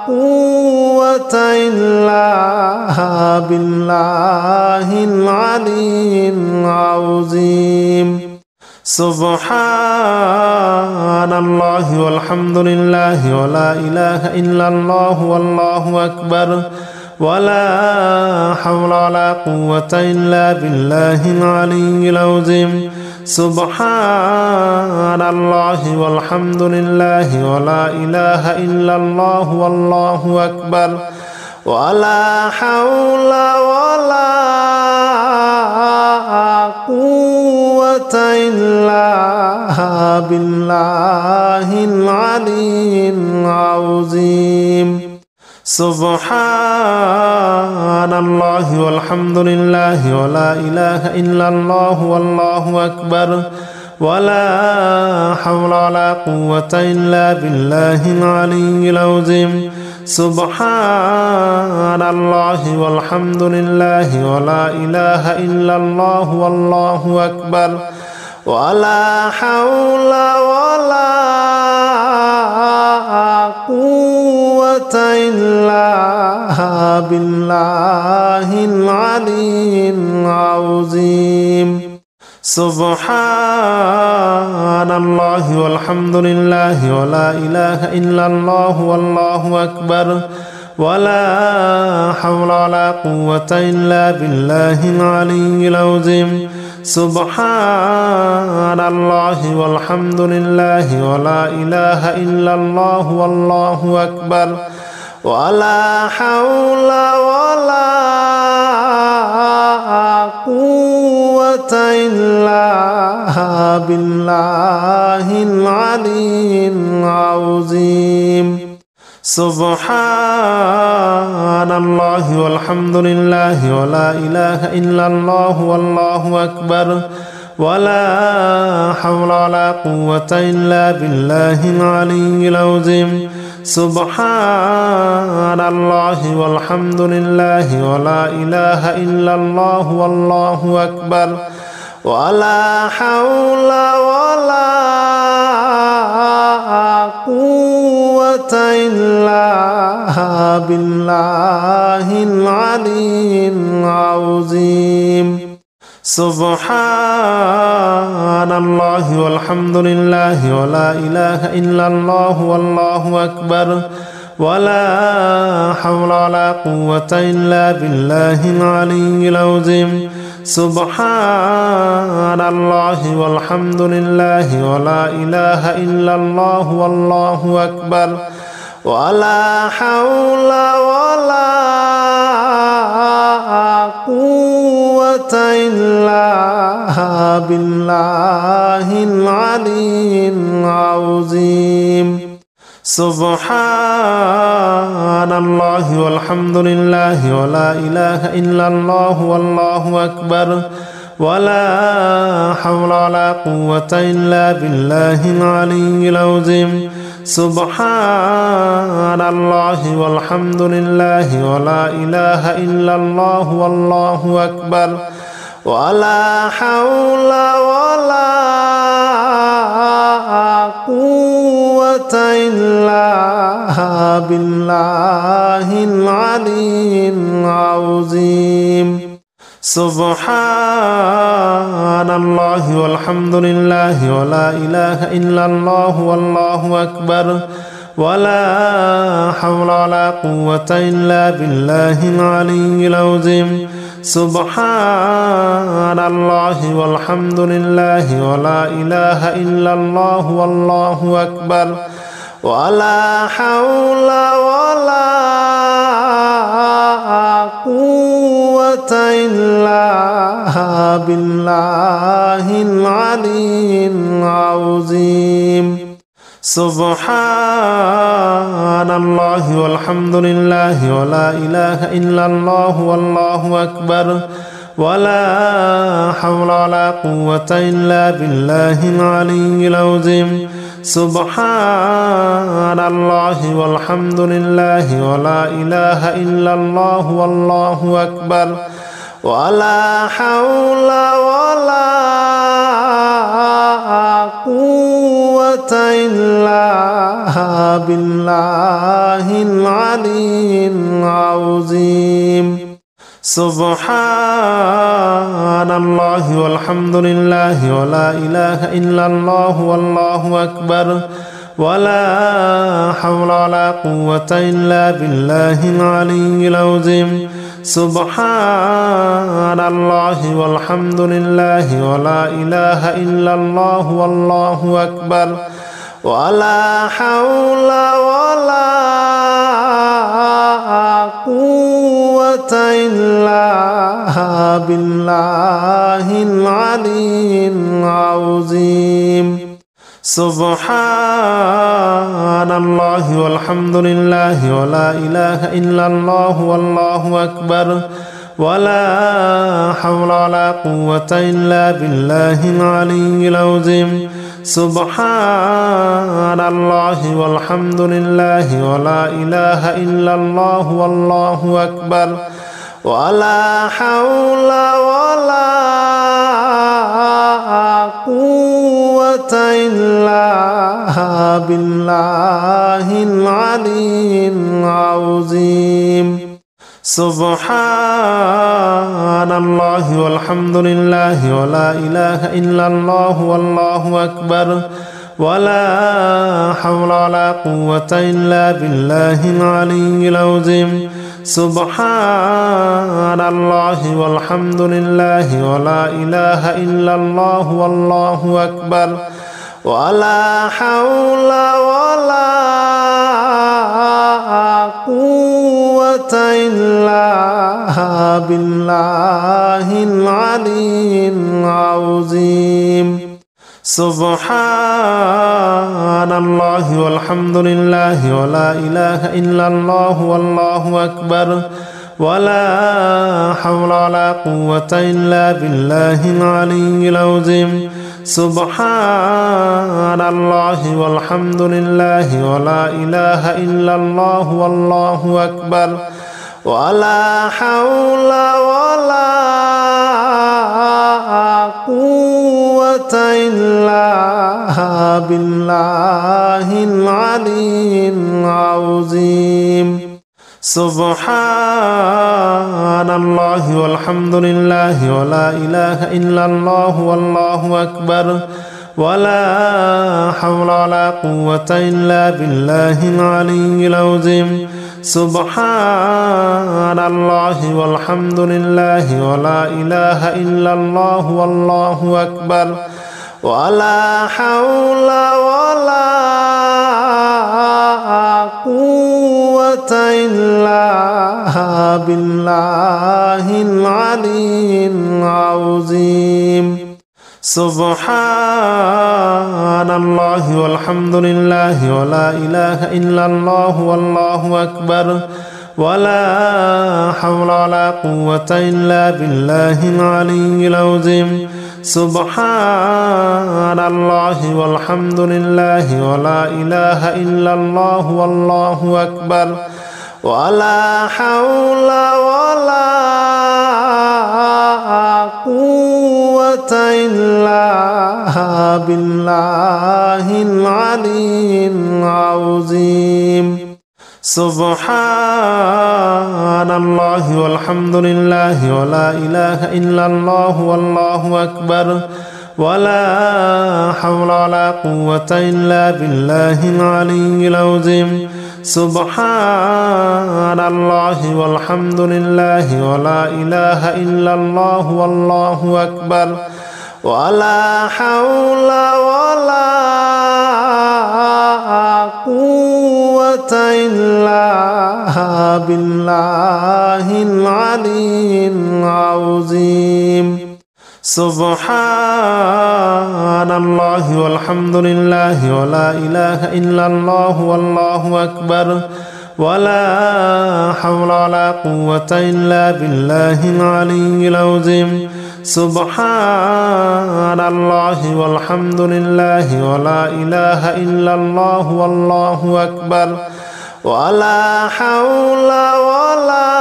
قوة إلا بالله العلي العظيم سبحان الله والحمد لله ولا إله إلا الله والله أكبر ولا حول ولا قوة إلا بالله العلي العظيم سبحان الله والحمد لله ولا إله إلا الله والله أكبر ولا حول ولا قوة إلا بالله العلي العظيم سبحان الله والحمد لله ولا إله إلا الله والله أكبر ولا حول ولا قوة إلا بالله العلي العظيم سبحان الله والحمد لله ولا إله إلا الله والله أكبر ولا حول ولا قوة إلا بالله العلي العظيم سبحان الله والحمد لله ولا إله إلا الله والله أكبر ولا حول ولا قوة إلا بالله العلي العظيم سبحان الله والحمد لله ولا إله إلا الله والله أكبر ولا حول ولا قوة إلا بالله العلي العظيم سبحان الله والحمد لله ولا إله إلا الله والله أكبر ولا حول ولا قوة إلا بالله العلي العظيم سبحان الله والحمد لله ولا إله إلا الله والله أكبر ولا حول ولا قوة إلا بالله العلي العظيم سبحان الله والحمد لله ولا إله إلا الله والله أكبر ولا حول ولا قوة إلا بالله العلي العظيم سبحان الله والحمد لله ولا إله إلا الله والله أكبر ولا حول ولا قوة إلا بالله العلي العظيم سبحان الله والحمد لله ولا إله إلا الله والله أكبر ولا حول ولا قوة إلا بالله العلي العظيم سبحان الله والحمد لله ولا إله إلا الله والله أكبر ولا حول ولا قوة إلا بالله العلي العظيم سبحان الله والحمد لله ولا إله إلا الله والله أكبر ولا حول ولا قوة إلا بالله العلي العظيم سبحان الله والحمد لله ولا إله إلا الله والله أكبر ولا حول ولا قوة إلا بالله العلي العظيم سبحان الله والحمد لله ولا إله إلا الله والله أكبر ولا حول ولا قوة إلا بالله العلي العظيم سبحان الله والحمد لله ولا إله إلا الله والله أكبر ولا حول ولا قوة إلا بالله العلي العظيم سبحان الله والحمد لله ولا إله إلا الله والله أكبر ولا حول ولا قوة إلا بالله العلي العظيم سبحان الله والحمد لله ولا إله إلا الله والله أكبر ولا حول ولا قوة إلا بالله العلي العظيم سبحان الله والحمد لله ولا إله إلا الله والله أكبر ولا حول ولا قوة إلا بالله العلي العظيم سبحان الله والحمد لله ولا إله إلا الله والله أكبر ولا حول ولا قوة إلا بالله العلي العظيم سبحان الله والحمد لله ولا إله إلا الله والله أكبر ولا حول ولا قوة إلا بالله العلي العظيم سبحان الله والحمد لله ولا إله إلا الله والله أكبر ولا حول ولا قوة إلا بالله العلي العظيم سبحان الله والحمد لله ولا إله إلا الله والله أكبر ولا حول ولا قوة إلا بالله العلي العظيم سبحان الله والحمد لله ولا إله إلا الله والله أكبر ولا حول ولا قوة إلا بالله العلي العظيم سبحان الله والحمد لله ولا إله إلا الله والله أكبر ولا حول ولا قوة إلا بالله العلي العظيم سبحان الله والحمد لله ولا إله إلا الله والله أكبر ولا حول ولا قوة إلا بالله العلي العظيم سبحان الله والحمد لله ولا إله إلا الله والله أكبر ولا حول ولا قوة إلا بالله العلي العظيم سبحان الله والحمد لله ولا إله إلا الله والله أكبر ولا حول ولا قوة إلا بالله العلي العظيم سبحان الله والحمد لله ولا إله إلا الله والله أكبر ولا حول ولا قوة إلا بالله العلي العظيم سبحان الله والحمد لله ولا إله إلا الله والله أكبر ولا حول ولا قوة إلا بالله العلي العظيم سبحان الله والحمد لله ولا إله إلا الله والله أكبر ولا حول ولا قوة إلا بالله العلي العظيم سبحان الله والحمد لله ولا إله إلا الله والله أكبر ولا حول ولا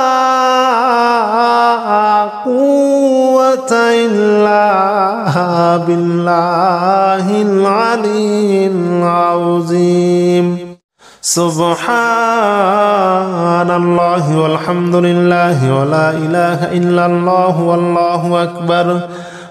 قوة إلا بالله العلي العظيم سبحان الله والحمد لله ولا إله إلا الله والله أكبر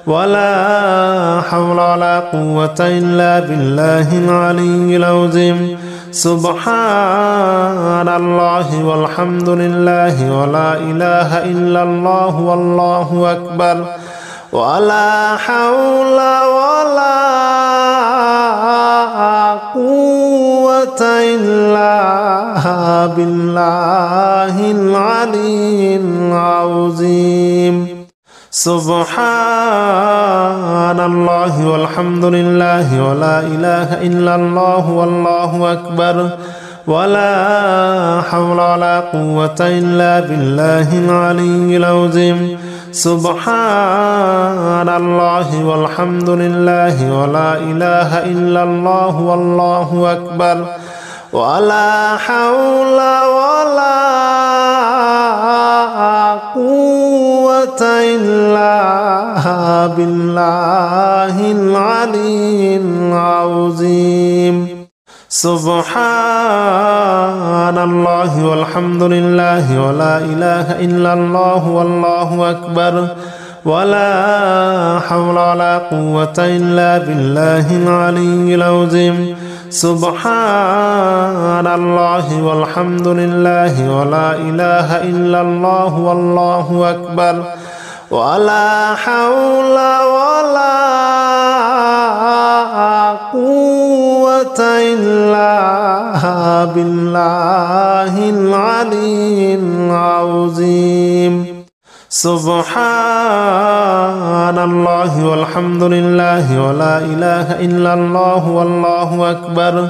ولا حول ولا قوة إلا بالله العلي العظيم سبحان الله والحمد لله ولا إله إلا الله والله أكبر ولا حول ولا قوة إلا بالله العلي العظيم سبحان الله والحمد لله ولا إله إلا الله والله أكبر ولا حول ولا قوة إلا بالله العلي العظيم سبحان الله والحمد لله ولا إله إلا الله والله أكبر ولا حول ولا قوة إلا بالله العلي العظيم سبحان الله والحمد لله ولا إله إلا الله والله أكبر ولا حول ولا قوة إلا بالله العلي العظيم سبحان الله والحمد لله ولا إله إلا الله والله أكبر ولا حول ولا قوة إلا بالله العلي العظيم سبحان الله والحمد لله ولا إله إلا الله والله أكبر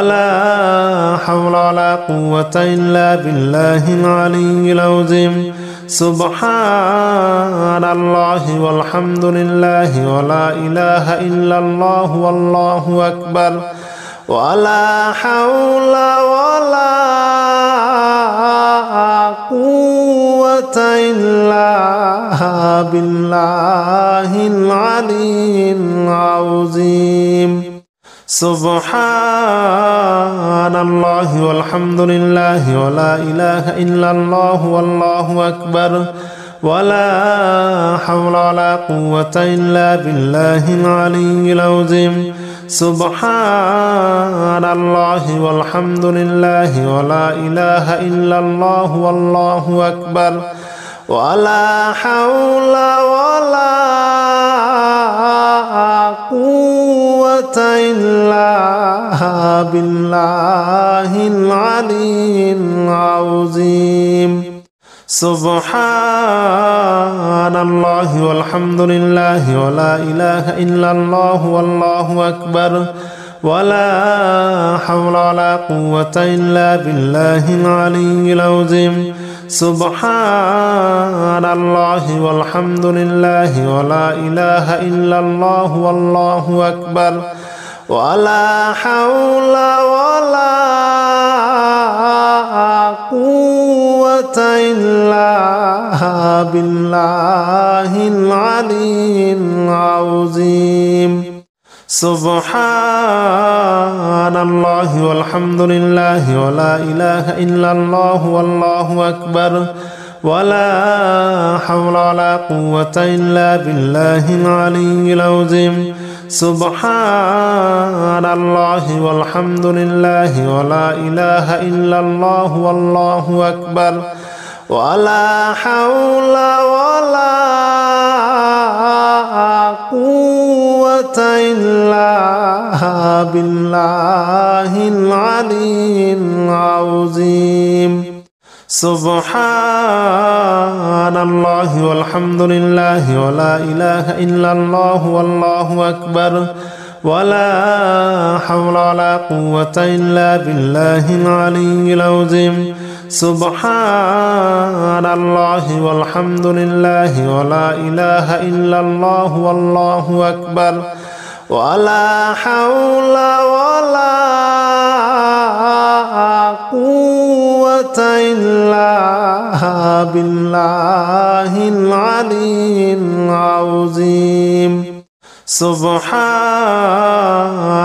ولا حول ولا قوة إلا بالله العلي العظيم سبحان الله والحمد لله ولا إله إلا الله والله أكبر ولا حول ولا قوة إلا بالله العلي العظيم سبحان الله والحمد لله ولا إله إلا الله والله أكبر ولا حول ولا قوة إلا بالله العلي العظيم سبحان الله والحمد لله ولا إله إلا الله والله أكبر ولا حول ولا قوة إلا بالله العلي العظيم سبحان الله والحمد لله ولا إله إلا الله والله أكبر ولا حول ولا قوة إلا بالله العلي العظيم سبحان الله والحمد لله ولا إله إلا الله والله أكبر ولا حول ولا قوة إلا بالله العلي العظيم سبحان الله والحمد لله ولا إله إلا الله والله أكبر ولا حول ولا قوة إلا بالله العلي العظيم سبحان الله والحمد لله ولا إله إلا الله والله أكبر ولا حول ولا قوة إلا بالله العلي العظيم سبحان الله والحمد لله ولا إله إلا الله والله أكبر ولا حول ولا قوة إلا بالله العلي العظيم سبحان الله والحمد لله ولا إله إلا الله والله أكبر ولا حول ولا قوة إلا بالله العلي العظيم سبحان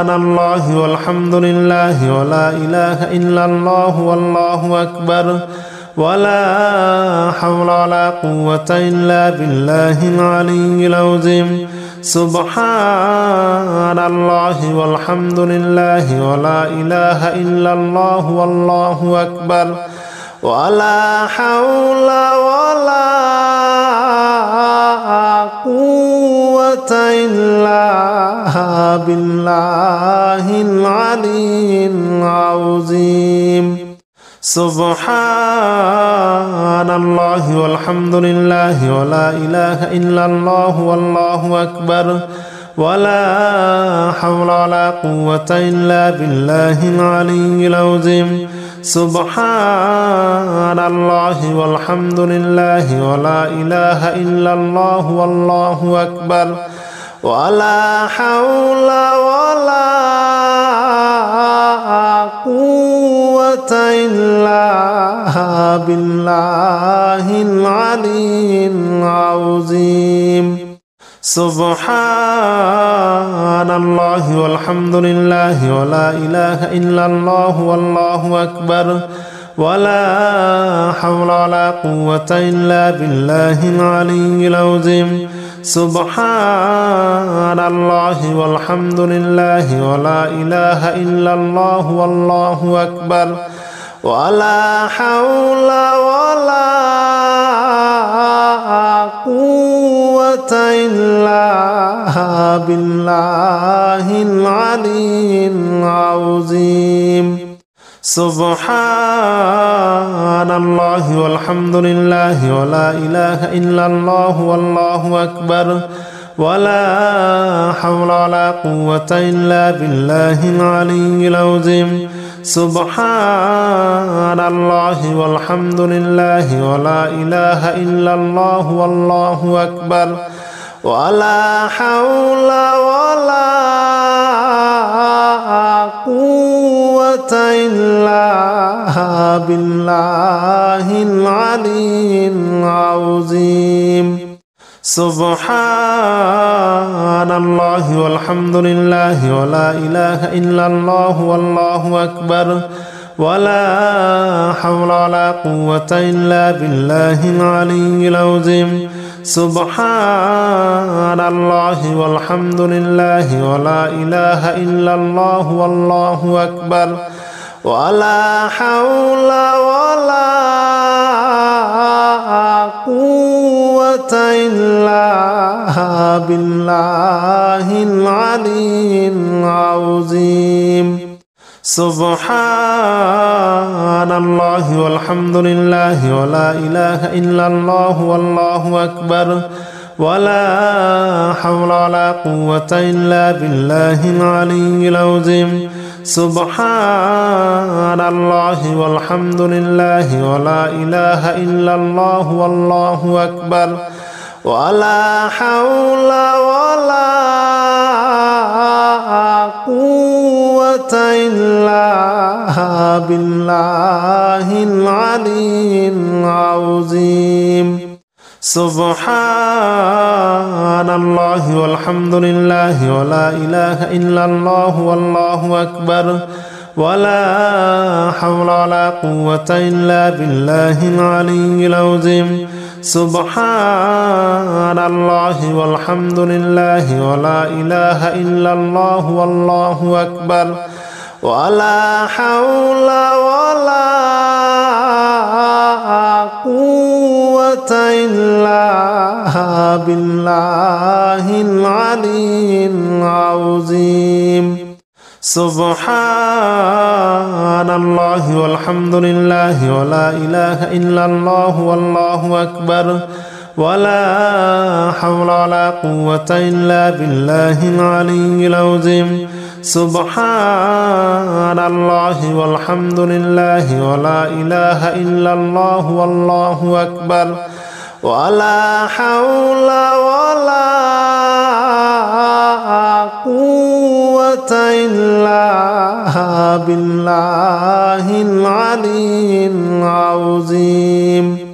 الله والحمد لله ولا إله إلا الله والله أكبر ولا حول ولا قوة إلا بالله العلي العظيم سبحان الله والحمد لله ولا إله إلا الله والله أكبر ولا حول ولا قوة إلا بالله العلي العظيم سبحان الله والحمد لله ولا إله إلا الله والله أكبر ولا حول ولا قوة إلا بالله العلي العظيم سبحان الله والحمد لله ولا إله إلا الله والله أكبر ولا حول ولا قوة إلا بالله العلي العظيم سبحان الله والحمد لله ولا إله إلا الله والله أكبر ولا حول ولا قوة إلا بالله العلي العظيم سبحان الله والحمد لله ولا إله إلا الله والله أكبر ولا حول ولا قوة إلا بالله العلي العظيم سبحان الله والحمد لله ولا إله إلا الله والله أكبر ولا حول ولا قوة إلا بالله العلي العظيم سبحان الله والحمد لله ولا إله إلا الله والله أكبر ولا حول ولا قوة إلا بالله العلي العظيم سبحان الله والحمد لله ولا إله إلا الله والله أكبر ولا حول ولا قوة إلا بالله العلي العظيم سبحان الله والحمد لله ولا إله إلا الله والله أكبر ولا حول ولا قوة إلا بالله العلي العظيم سبحان الله والحمد لله ولا إله إلا الله والله أكبر ولا حول ولا قوة إلا بالله العلي العظيم سبحان الله والحمد لله ولا إله إلا الله والله أكبر ولا حول ولا قوة إلا بالله العلي العظيم سبحان الله والحمد لله ولا إله إلا الله والله أكبر ولا حول ولا قوة إلا بالله العلي العظيم سبحان الله والحمد لله ولا إله إلا الله والله أكبر ولا حول ولا قوة إلا بالله العلي العظيم سبحان الله والحمد لله ولا إله إلا الله والله أكبر ولا حول ولا قوة إلا بالله العلي العظيم سبحان الله والحمد لله ولا إله إلا الله والله أكبر ولا حول ولا قوة إلا بالله العلي العظيم